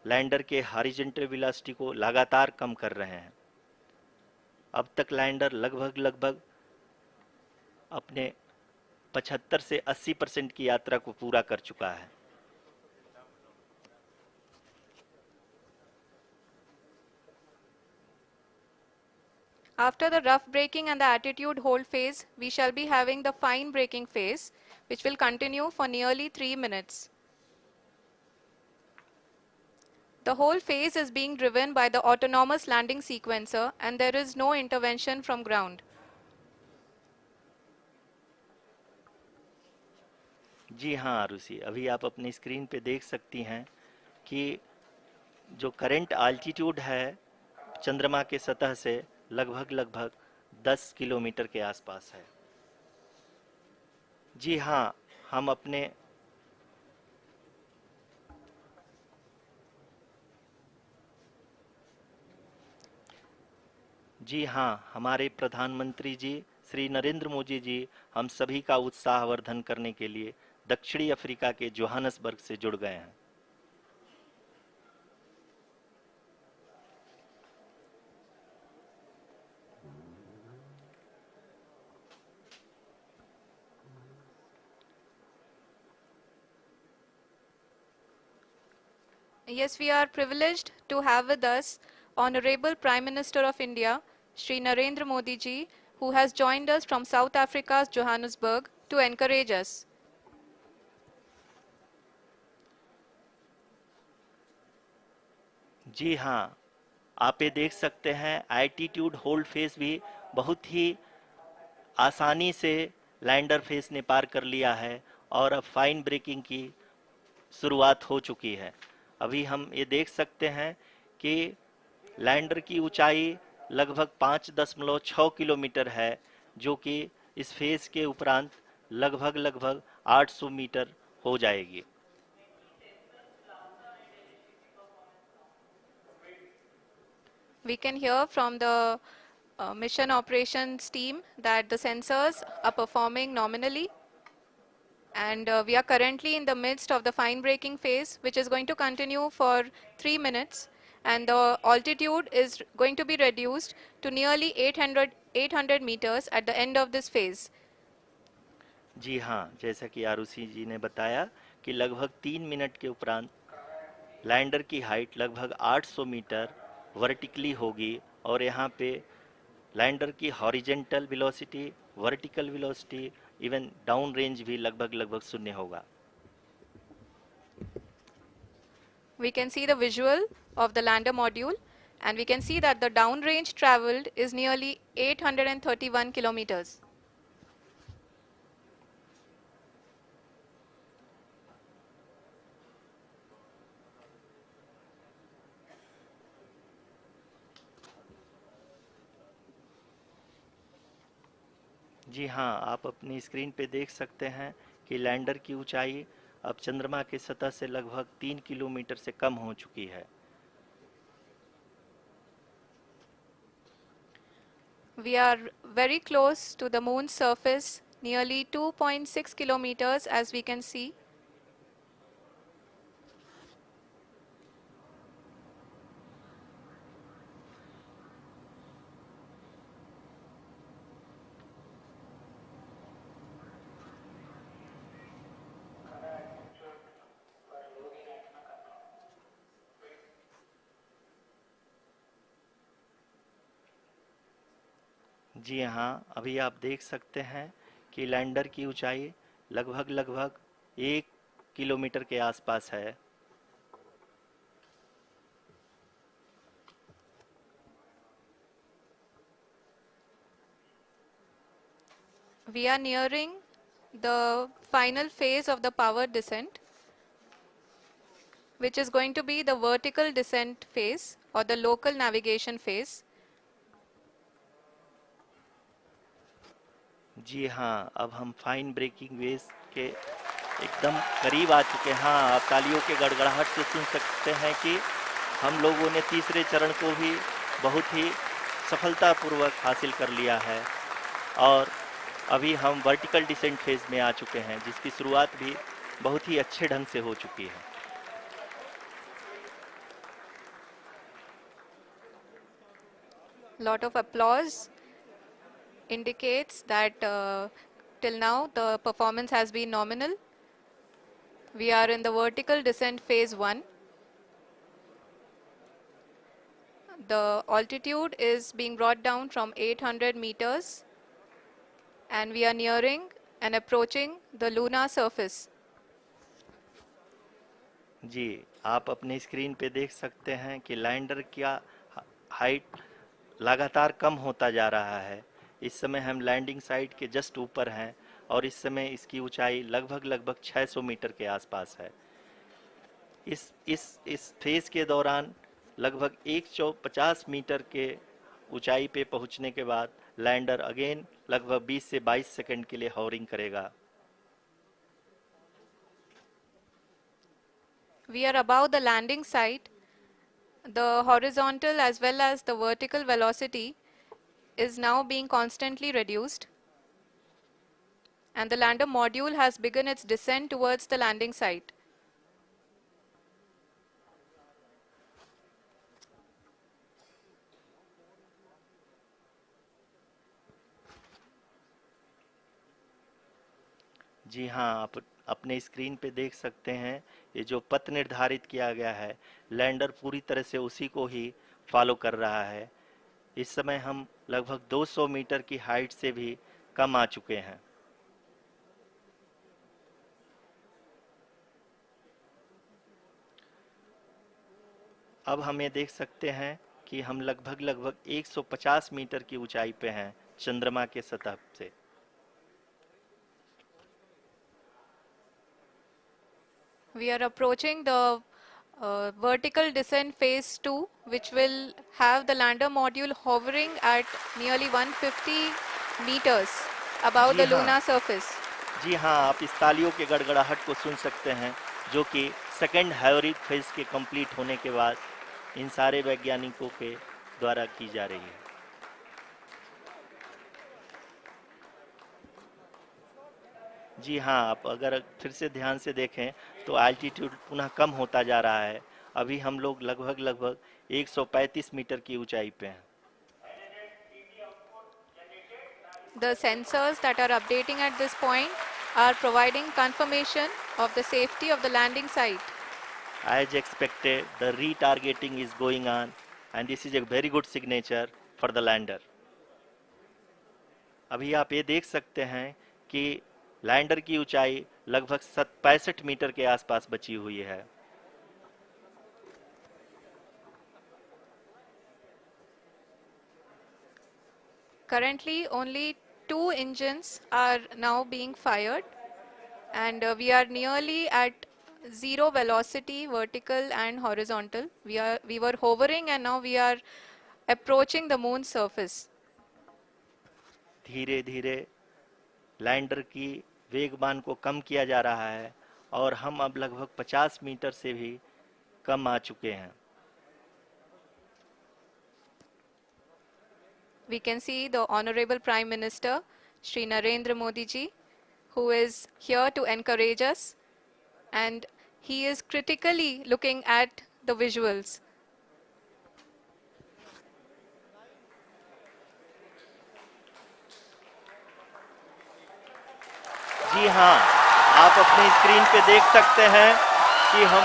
लैंडर के हॉरिजॉन्टल वेलोसिटी को लगातार कम कर रहे हैं। अब तक लैंडर लगभग अपने 75 से 80% की यात्रा को पूरा कर चुका है। After the rough braking and the attitude hold phase, we shall be having the fine braking phase, which will continue for nearly 3 minutes. The whole phase is being driven by the autonomous landing sequencer and there is no intervention from ground. जी हाँ आरुषि, अभी आप अपनी screen पे देख सकती हैं कि जो करंट आल्टीट्यूड है चंद्रमा के सतह से लगभग 10 किलोमीटर के आसपास है। जी हाँ, हम अपने जी हाँ, हमारे प्रधानमंत्री जी श्री नरेंद्र मोदी जी हम सभी का उत्साहवर्धन करने के लिए दक्षिणी अफ्रीका के जोहानसबर्ग से जुड़ गए हैं। Yes, we are privileged to have with us Honorable Prime Minister of India, Shri Narendra Modi ji, who has joined us from South Africa's Johannesburg to encourage us. जी हाँ, आप ये देख सकते हैं एल्टीट्यूड होल्ड फेस भी बहुत ही आसानी से लैंडर फेस ने पार कर लिया है और अब फाइन ब्रेकिंग की शुरुआत हो चुकी है। अभी हम ये देख सकते हैं कि लैंडर की ऊंचाई लगभग 5.6 किलोमीटर है, जो कि इस फेज के उपरांत लगभग 800 मीटर हो जाएगी। We can hear from the mission operations team that the sensors are performing nominally. And we are currently in the midst of the fine braking phase, which is going to continue for 3 minutes. And the altitude is going to be reduced to nearly 800 meters at the end of this phase. जी हाँ, जैसा कि आरुषि जी ने बताया कि लगभग 3 minute के उपरांत lander की हाइट लगभग 800 मीटर वर्टिकली होगी और यहाँ पे लैंडर की horizontal velocity, vertical velocity, even down range भी लगभग शून्य होगा। We can see the visual of the lander module and we can see that the downrange traveled is nearly 831 kilometers. जी हाँ, आप अपनी स्क्रीन पे देख सकते हैं कि लैंडर की ऊंचाई अब चंद्रमा की सतह से लगभग 3 किलोमीटर से कम हो चुकी है। We are very close to the moon's surface, nearly 2.6 kilometers as we can see. जी हाँ, अभी आप देख सकते हैं कि लैंडर की ऊंचाई लगभग लगभग 1 किलोमीटर के आसपास है। We are nearing the final phase of the power descent, which is going to be the vertical descent phase or the local navigation phase. जी हाँ, अब हम फाइन ब्रेकिंग वेव्स के एकदम करीब आ चुके हैं। हाँ, आप तालियों के गड़गड़ाहट से सुन सकते हैं कि हम लोगों ने तीसरे चरण को भी बहुत ही सफलतापूर्वक हासिल कर लिया है और अभी हम वर्टिकल डिसेंट फेज में आ चुके हैं, जिसकी शुरुआत भी बहुत ही अच्छे ढंग से हो चुकी है। Lot of applause indicates that till now the performance has been nominal. We are in the vertical descent phase 1. The altitude is being brought down from 800 meters and we are nearing and approaching the lunar surface. जी, आप अपने screen पे देख सकते हैं कि lander का height लगातार कम होता जा रहा है। इस समय हम लैंडिंग साइट के जस्ट ऊपर हैं और इस समय इसकी ऊंचाई लगभग लगभग 600 मीटर के आसपास है। इस फेज के दौरान लगभग 150 मीटर के ऊंचाई पे पहुंचने के बाद लैंडर अगेन लगभग 20 से 22 सेकंड के लिए हॉवरिंग करेगा। We are above the landing site. The horizontal as well as the vertical velocity is now being constantly reduced. And the lander module has begun its descent towards the landing site. जी हाँ, आप अपने screen पे देख सकते हैं ये जो पथ निर्धारित किया गया है, लैंडर पूरी तरह से उसी को ही फॉलो कर रहा है। इस समय हम लगभग 200 मीटर की हाइट से भी कम आ चुके हैं। अब हम ये देख सकते हैं कि हम लगभग लगभग 150 मीटर की ऊंचाई पे हैं चंद्रमा के सतह से। We are approaching the vertical descent phase 2, which will have the lander module hovering at nearly 150 meters above ji the हाँ, lunar surface. जी हाँ, आप इस तालियों के गड़गड़ाहट को सुन सकते हैं, जो कि सेकंड हैवरिक फेज के कंप्लीट होने के बाद इन सारे वैज्ञानिकों के द्वारा की जा रही है। जी हाँ, आप अगर फिर से ध्यान से देखें तो एल्टीट्यूड पुनः कम होता जा रहा है। अभी हम लोग लगभग लगभग 135 मीटर की ऊंचाई पे हैं। The sensors that are updating at this point are providing confirmation of the safety of the landing site. As expected, the retargeting is going on and this is a very good signature for the lander. अभी आप ये देख सकते हैं कि lander की ऊंचाई लगभग 65 मीटर के आसपास बची हुई है। Currently, only 2 engines are now being fired, and we are nearly at zero velocity, vertical and horizontal. We were hovering, and now we are approaching the moon's surface. धीरे धीरे लैंडर की वेगमान को कम किया जा रहा है और हम अब लगभग 50 मीटर से भी कम आ चुके हैं। We can see the Honorable Prime Minister, Shri Narendra Modi ji, who is here to encourage us, and he is critically looking at the visuals. जी हाँ, आप अपनी स्क्रीन पे देख सकते हैं कि हम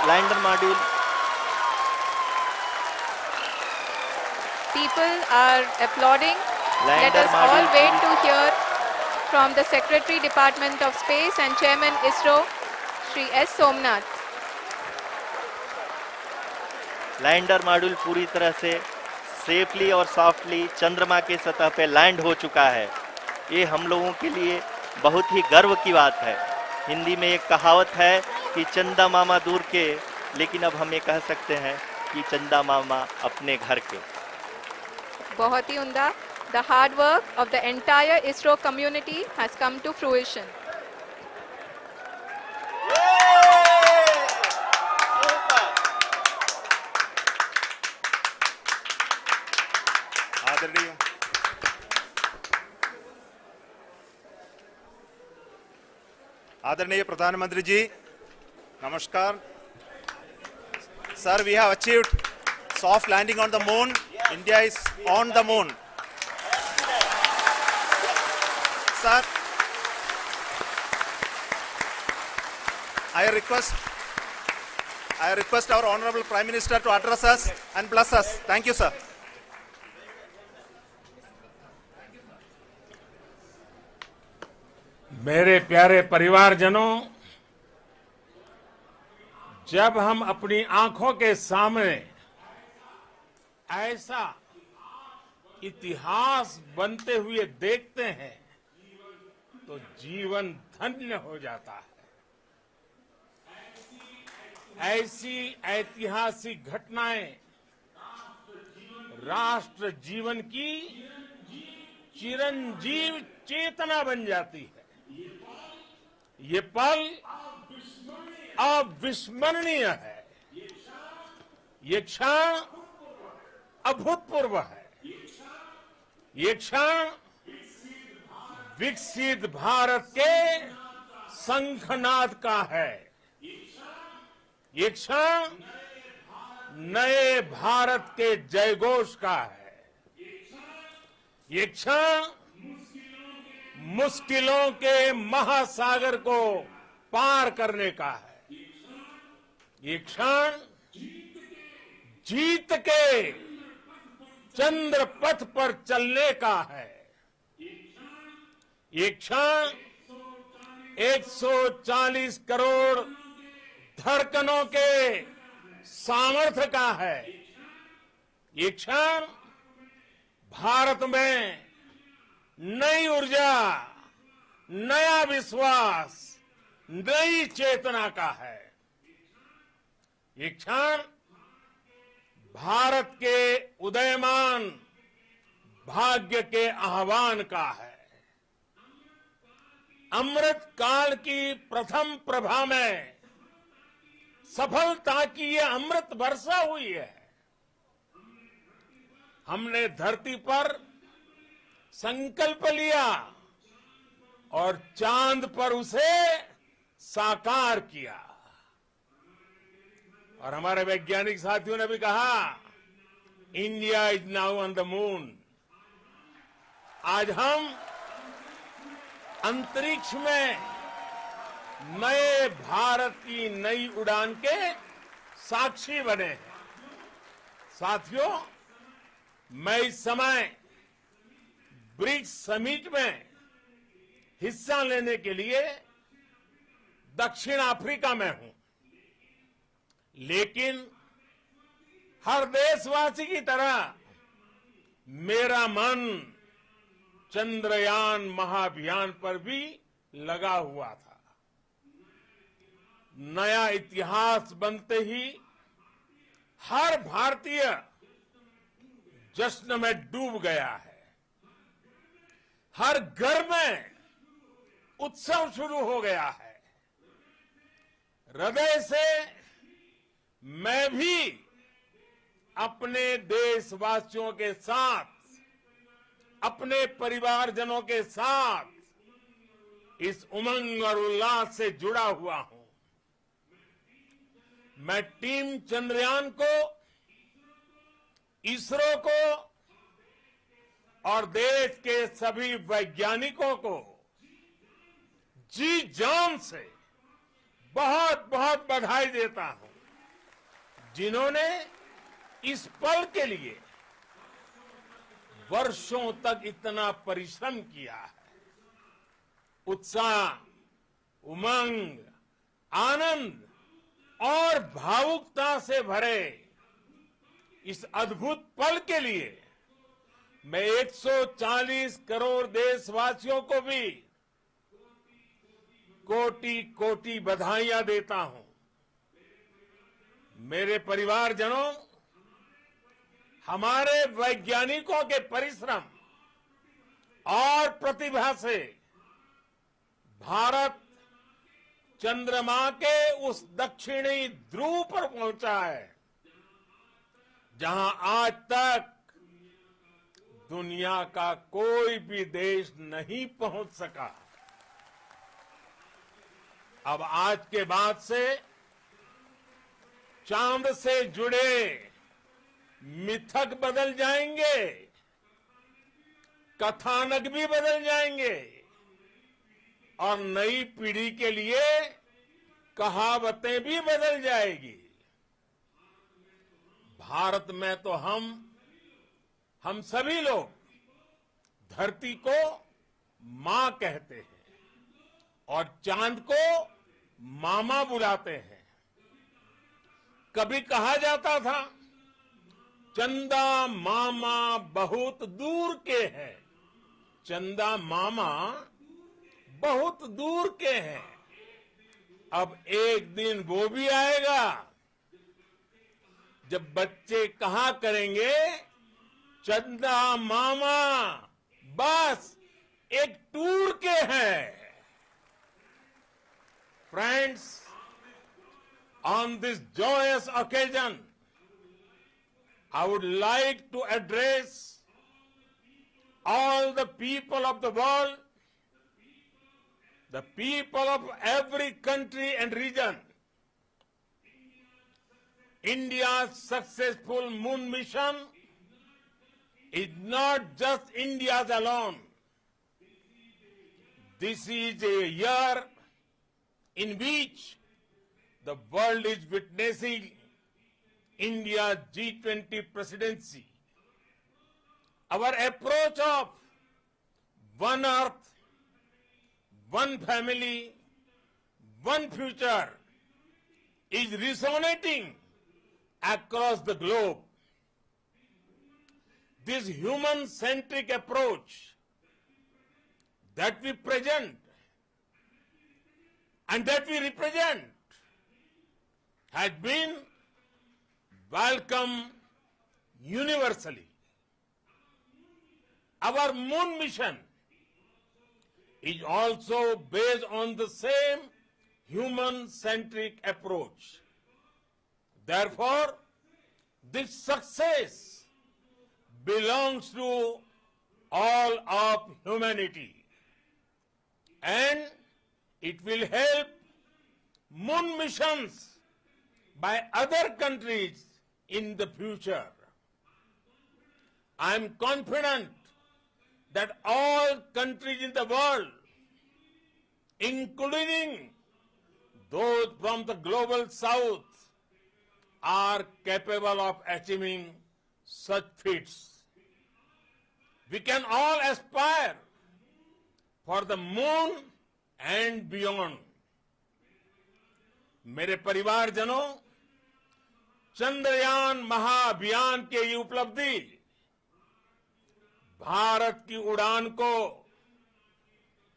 lander module People are applauding. Let lander us all module wait to hear from the Secretary Department of Space and Chairman ISRO, Shri S. Somnath. Lander module पूरी तरह से सेफली और सॉफ्टली चंद्रमा के सतह पे लैंड हो चुका है। ये हम लोगों के लिए बहुत ही गर्व की बात है। हिंदी में एक कहावत है कि चंदा मामा दूर के, लेकिन अब हम ये कह सकते हैं कि चंदा मामा अपने घर के। बहुत ही उम्दा. The hard work of the entire ISRO community has come to fruition. आदरणीय आदरणीय प्रधानमंत्री जी, नमस्कार। Sir, we have achieved soft landing on the moon. India is on the moon. Sir, I request our Honorable Prime Minister to address us and bless us. Thank you, sir. मेरे प्यारे परिवारजनों, जब हम अपनी आंखों के सामने ऐसा इतिहास बनते हुए देखते हैं तो जीवन धन्य हो जाता है। ऐसी ऐतिहासिक घटनाएं राष्ट्र जीवन की चिरंजीव चेतना बन जाती है। ये पल अविस्मरणीय है। ये क्षण अभूतपूर्व है। ये क्षण विकसित भारत के शंखनाद का है। ये क्षण नए भारत के जयघोष का है। ये क्षण मुश्किलों के महासागर को पार करने का है। ये क्षण जीत के चंद्र पथ पर चलने का है। ये क्षण 140 करोड़ धड़कनों के सामर्थ्य का है। ये क्षण भारत में नई ऊर्जा, नया विश्वास, नई चेतना का है। ये क्षण भारत के उदयमान भाग्य के आह्वान का है। अमृत काल की प्रथम प्रभा में सफलता की ये अमृत वर्षा हुई है। हमने धरती पर संकल्प लिया और चांद पर उसे साकार किया। और हमारे वैज्ञानिक साथियों ने भी कहा, India is now on the moon. आज हम अंतरिक्ष में नए भारत की नई उड़ान के साक्षी बने हैं। साथियों, मैं इस समय ब्रिक्स समिट में हिस्सा लेने के लिए दक्षिण अफ्रीका में हूं, लेकिन हर देशवासी की तरह मेरा मन चंद्रयान महाअभियान पर भी लगा हुआ था। नया इतिहास बनते ही हर भारतीय जश्न में डूब गया है। हर घर में उत्सव शुरू हो गया है। हृदय से मैं भी अपने देशवासियों के साथ, अपने परिवारजनों के साथ इस उमंग और उल्लास से जुड़ा हुआ हूं। मैं टीम चंद्रयान को, इसरो को और देश के सभी वैज्ञानिकों को जी जान से बहुत बहुत बधाई देता हूं, जिन्होंने इस पल के लिए वर्षों तक इतना परिश्रम किया है। उत्साह, उमंग, आनंद और भावुकता से भरे इस अद्भुत पल के लिए मैं 140 करोड़ देशवासियों को भी कोटि कोटि बधाइयां देता हूं। मेरे परिवारजनों, हमारे वैज्ञानिकों के परिश्रम और प्रतिभा से भारत चंद्रमा के उस दक्षिणी ध्रुव पर पहुंचा है जहां आज तक दुनिया का कोई भी देश नहीं पहुंच सका। अब आज के बाद से चांद से जुड़े मिथक बदल जाएंगे, कथानक भी बदल जाएंगे और नई पीढ़ी के लिए कहावतें भी बदल जाएगी। भारत में तो हम सभी लोग धरती को मां कहते हैं और चांद को मामा बुलाते हैं। कभी कहा जाता था चंदा मामा बहुत दूर के हैं, चंदा मामा बहुत दूर के हैं। अब एक दिन वो भी आएगा जब बच्चे कहा करेंगे चंदा मामा बस एक टूर के हैं। Friends, on this joyous occasion, I would like to address all the people of the world, the people of every country and region. India's successful moon mission is not just India's alone. This is a year in which the world is witnessing India's G20 presidency. Our approach of one earth, one family, one future is resonating across the globe. This human-centric approach that we present and that we represent has been welcomed universally. Our moon mission is also based on the same human-centric approach. Therefore, this success belongs to all of humanity, and it will help moon missions by other countries in the future. I am confident that all countries in the world, including those from the global south, are capable of achieving such feats. We can all aspire for the moon and beyond. मेरे परिवारजनों, चंद्रयान महाअभियान की ये उपलब्धि भारत की उड़ान को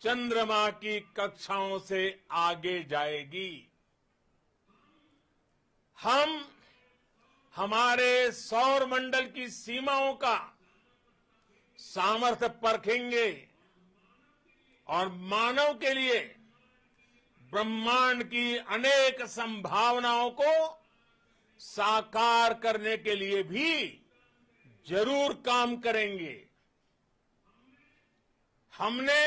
चंद्रमा की कक्षाओं से आगे जाएगी। हम हमारे सौर मंडल की सीमाओं का सामर्थ्य परखेंगे और मानव के लिए ब्रह्मांड की अनेक संभावनाओं को साकार करने के लिए भी जरूर काम करेंगे। हमने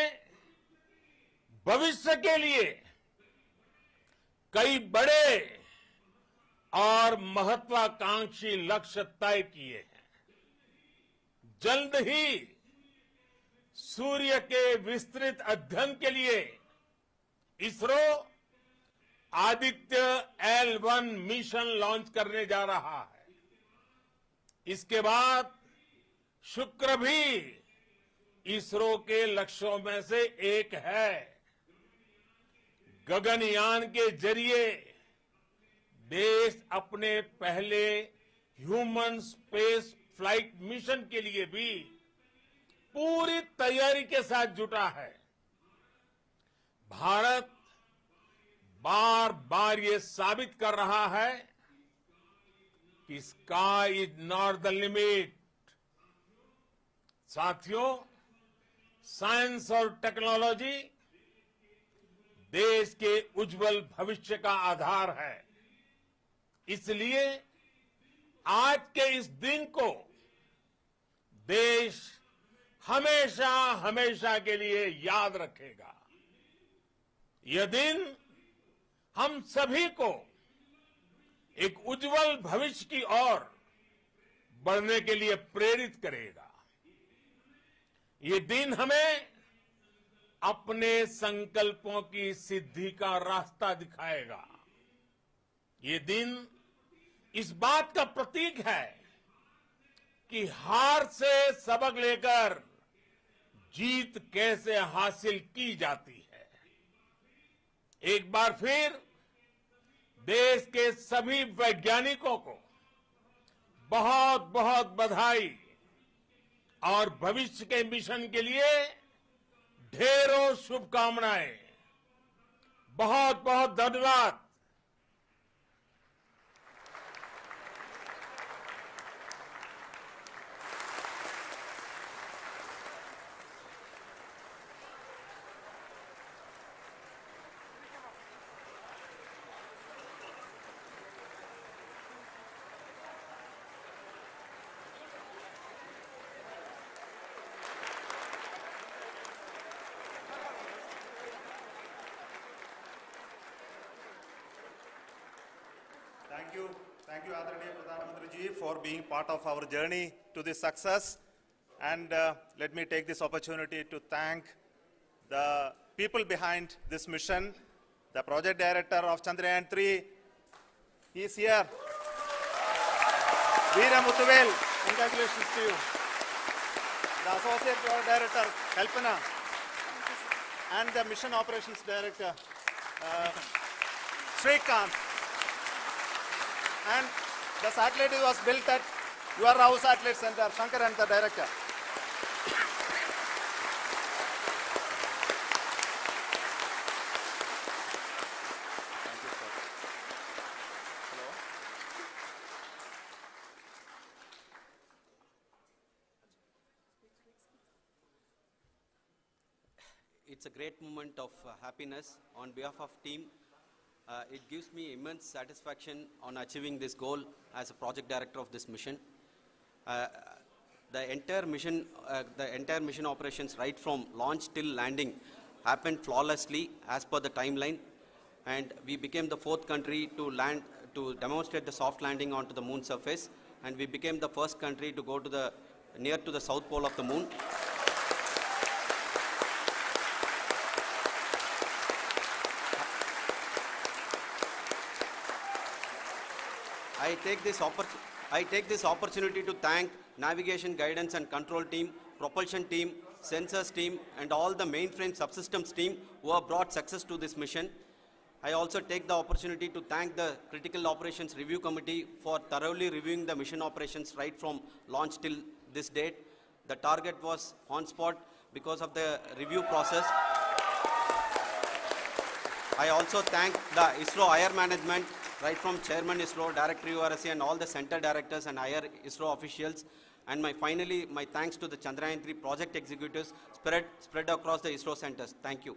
भविष्य के लिए कई बड़े और महत्वाकांक्षी लक्ष्य तय किए हैं। जल्द ही सूर्य के विस्तृत अध्ययन के लिए ISRO Aditya L1 mission launch करने जा रहा है। इसके बाद शुक्र भी इसरो के लक्ष्यों में से एक है। गगनयान के जरिए देश अपने पहले ह्यूमन स्पेस फ्लाइट मिशन के लिए भी पूरी तैयारी के साथ जुटा है। भारत बार बार ये साबित कर रहा है कि sky is not the limit. साथियों, साइंस और टेक्नोलॉजी देश के उज्जवल भविष्य का आधार है। इसलिए आज के इस दिन को देश हमेशा हमेशा के लिए याद रखेगा। यह दिन हम सभी को एक उज्जवल भविष्य की ओर बढ़ने के लिए प्रेरित करेगा। ये दिन हमें अपने संकल्पों की सिद्धि का रास्ता दिखाएगा। ये दिन इस बात का प्रतीक है कि हार से सबक लेकर जीत कैसे हासिल की जाती है। एक बार फिर देश के सभी वैज्ञानिकों को बहुत बहुत बधाई और भविष्य के मिशन के लिए ढेरों शुभकामनाएं। बहुत बहुत धन्यवाद। Thank you, Adaraniya Pradhan Mantri ji, for being part of our journey to this success. And let me take this opportunity to thank the people behind this mission, the project director of Chandrayaan-3. He is here. Veera Muthuvel, congratulations to you. The associate project director, Kalpana, and the mission operations director, Srikanth. And the satellite was built at your house satellite center, Shankar and the director. Thank you, sir. Hello. It's a great moment of happiness on behalf of team. It gives me immense satisfaction on achieving this goal as a project director of this mission. The entire mission operations right from launch till landing happened flawlessly as per the timeline, and we became the 4th country to demonstrate the soft landing onto the moon surface, and we became the first country to go to near to the south pole of the moon. I take this opportunity to thank navigation, guidance and control team, propulsion team, sensors team and all the mainframe subsystems team who have brought success to this mission. I also take the opportunity to thank the Critical Operations Review Committee for thoroughly reviewing the mission operations right from launch till this date. The target was on spot because of the review process. I also thank the ISRO higher management, right from Chairman ISRO, Director URSC and all the center directors and higher ISRO officials. And finally, my thanks to the Chandrayaan-3 project executives spread across the ISRO centers. Thank you.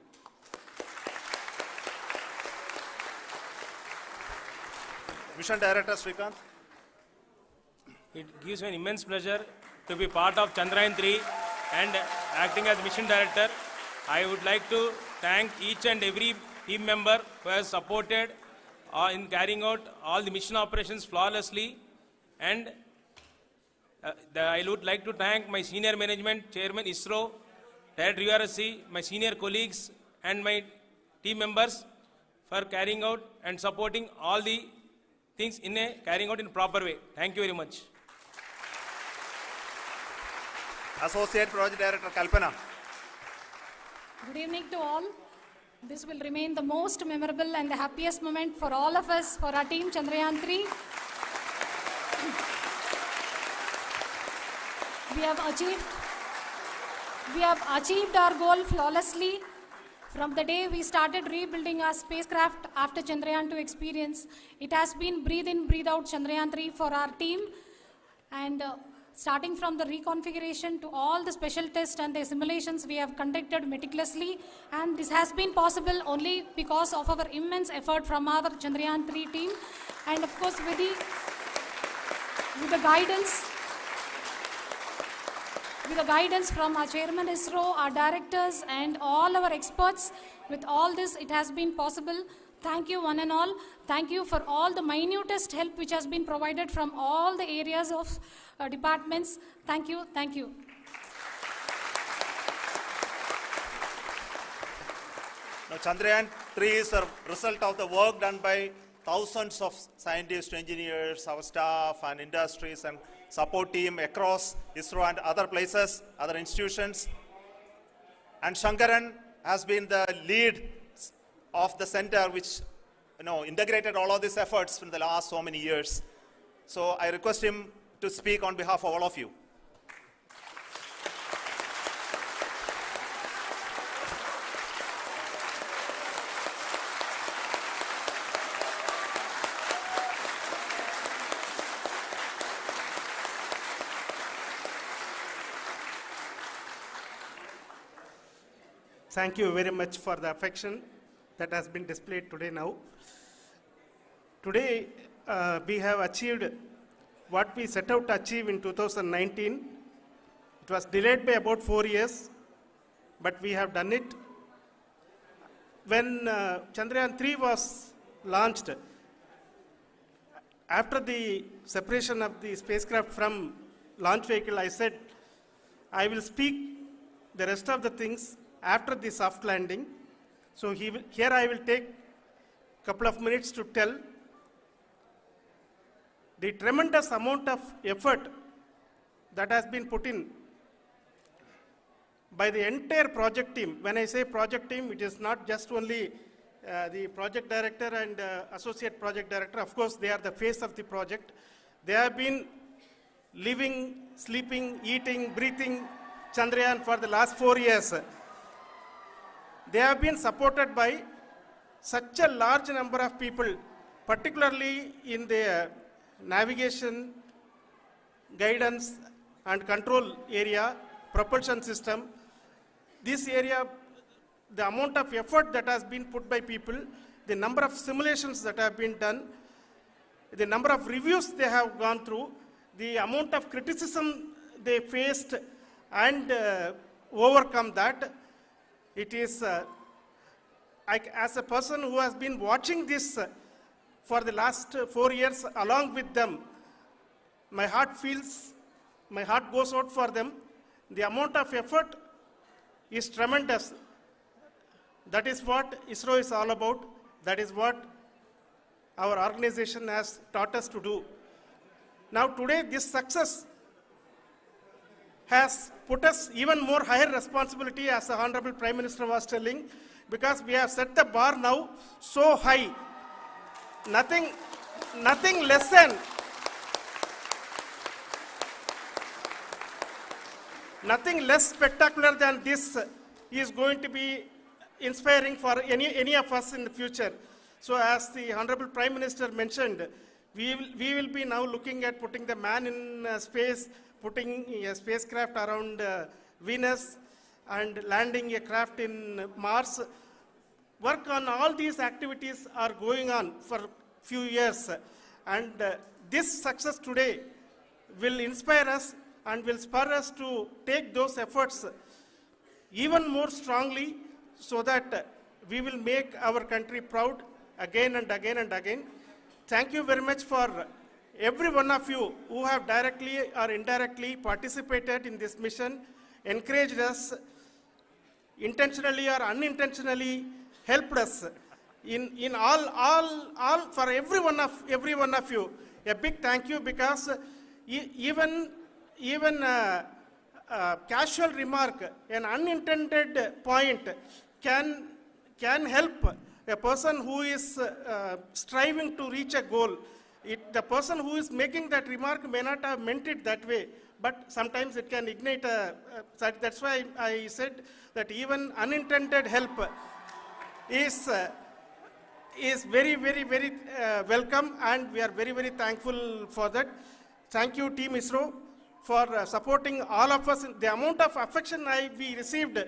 Mission Director Srikanth. It gives me an immense pleasure to be part of Chandrayaan-3 and acting as Mission Director. I would like to thank each and every team member who has supported in carrying out all the mission operations flawlessly, and I would like to thank my senior management, Chairman ISRO, Director URSC, my senior colleagues and my team members for carrying out and supporting all the things carrying out in a proper way. Thank you very much. Associate Project Director Kalpana. Good evening to all. This will remain the most memorable and the happiest moment for all of us, for our team Chandrayaan 3. We have achieved our goal flawlessly. From the day we started rebuilding our spacecraft after Chandrayaan 2 experience, it has been breathe in, breathe out Chandrayaan 3 for our team. And starting from the reconfiguration to all the special tests and the simulations we have conducted meticulously, and this has been possible only because of our immense effort from our Chandrayaan 3 team, and of course with the guidance from our Chairman ISRO, our directors and all our experts. With all this, it has been possible. Thank you one and all. Thank you for all the minutest help which has been provided from all the areas of departments. Thank you. Thank you. Now, Chandrayaan 3 is a result of the work done by thousands of scientists, engineers, our staff and industries and support team across ISRO and other places, other institutions. And Shankaran has been the lead of the center which integrated all of these efforts in the last so many years. So I request him to speak on behalf of all of you. Thank you very much for the affection that has been displayed today now. Today, we have achieved what we set out to achieve in 2019. It was delayed by about 4 years, but we have done it. When Chandrayaan 3 was launched, after the separation of the spacecraft from launch vehicle, I said, I will speak the rest of the things after the soft landing. So here I will take a couple of minutes to tell the tremendous amount of effort that has been put in by the entire project team. When I say project team, it is not just only the project director and associate project director. Of course, they are the face of the project. They have been living, sleeping, eating, breathing Chandrayaan for the last 4 years. They have been supported by such a large number of people, particularly in the navigation, guidance and control area, propulsion system. This area, the amount of effort that has been put by people, the number of simulations that have been done, the number of reviews they have gone through, the amount of criticism they faced and overcome that. It is, as a person who has been watching this for the last 4 years along with them, my heart goes out for them. The amount of effort is tremendous. That is what ISRO is all about. That is what our organization has taught us to do. Now today, this success has put us even more higher responsibility, as the Honorable Prime Minister was telling, because we have set the bar now so high. Nothing less spectacular than this is going to be inspiring for any of us in the future. So as the Honorable Prime Minister mentioned, we will be now looking at putting the man in space, putting a spacecraft around Venus and landing a craft in Mars. Work on all these activities are going on for few years, and this success today will inspire us and will spur us to take those efforts even more strongly, so that we will make our country proud again and again and again. Thank you very much for every one of you who have directly or indirectly participated in this mission, encouraged us, intentionally or unintentionally helped us in all for every one of you. A big thank you, because even casual remark, an unintended point can help a person who is striving to reach a goal. The person who is making that remark may not have meant it that way, but sometimes it can ignite that's why I said that even unintended help is very, very, very welcome, and we are very, very thankful for that. Thank you, Team ISRO, for supporting all of us. The amount of affection we received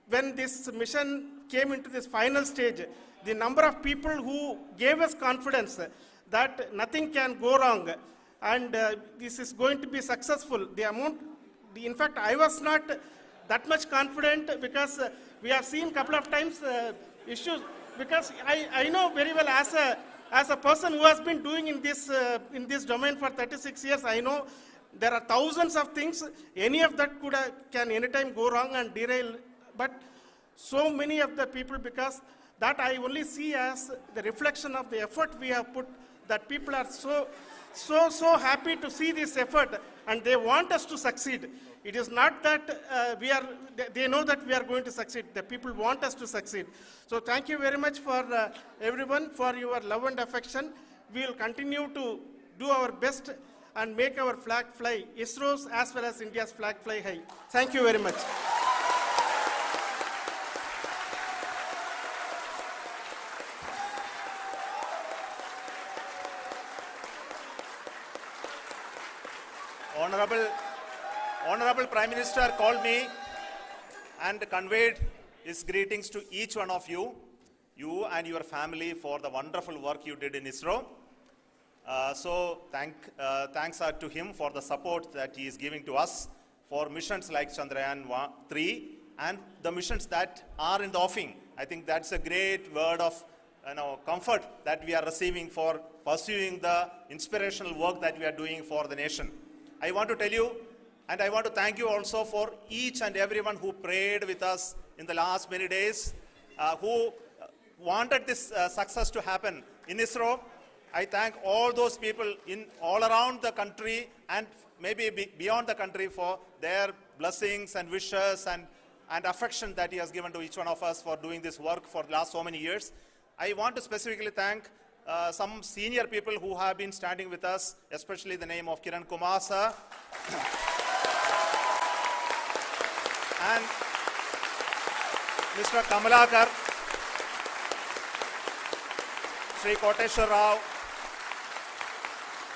when this mission came into this final stage, the number of people who gave us confidence that nothing can go wrong and this is going to be successful. In fact, I was not that much confident because we have seen a couple of times issues. Because I know very well as a person who has been doing in this domain for 36 years, I know there are thousands of things. Any of that can anytime go wrong and derail. But so many of the people, because that I only see as the reflection of the effort we have put, that people are so happy to see this effort and they want us to succeed. It is not that they know that we are going to succeed. The people want us to succeed. So thank you very much for everyone for your love and affection. We will continue to do our best and make our flag fly, ISRO's as well as India's flag fly high. Thank you very much. Honorable Prime Minister called me and conveyed his greetings to each one of you and your family for the wonderful work you did in ISRO. Thanks are to him for the support that he is giving to us for missions like Chandrayaan 3 and the missions that are in the offing. I think that's a great word of comfort that we are receiving for pursuing the inspirational work that we are doing for the nation. I want to tell you, and I want to thank you also for each and everyone who prayed with us in the last many days, who wanted this success to happen in ISRO. I thank all those people all around the country and maybe beyond the country for their blessings and wishes and affection that he has given to each one of us for doing this work for the last so many years. I want to specifically thank some senior people who have been standing with us, especially the name of Kiran Kumar sir and Mr. Kamalakar, Sri Koteshwar Rao.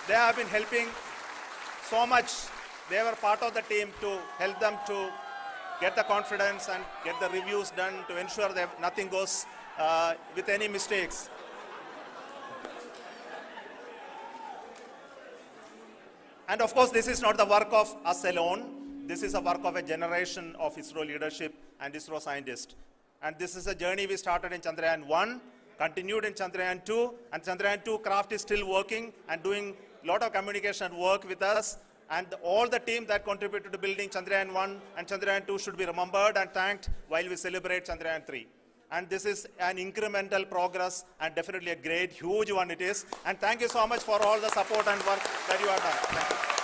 They have been helping so much. They were part of the team to help them to get the confidence and get the reviews done to ensure that nothing goes with any mistakes. And of course, this is not the work of us alone. This is a work of a generation of ISRO leadership and ISRO scientists. And this is a journey we started in Chandrayaan 1, continued in Chandrayaan 2, and Chandrayaan 2 craft is still working and doing a lot of communication work with us. And all the team that contributed to building Chandrayaan 1 and Chandrayaan 2 should be remembered and thanked while we celebrate Chandrayaan 3. And this is an incremental progress and definitely a great, huge one it is. And thank you so much for all the support and work that you have done. Thank you.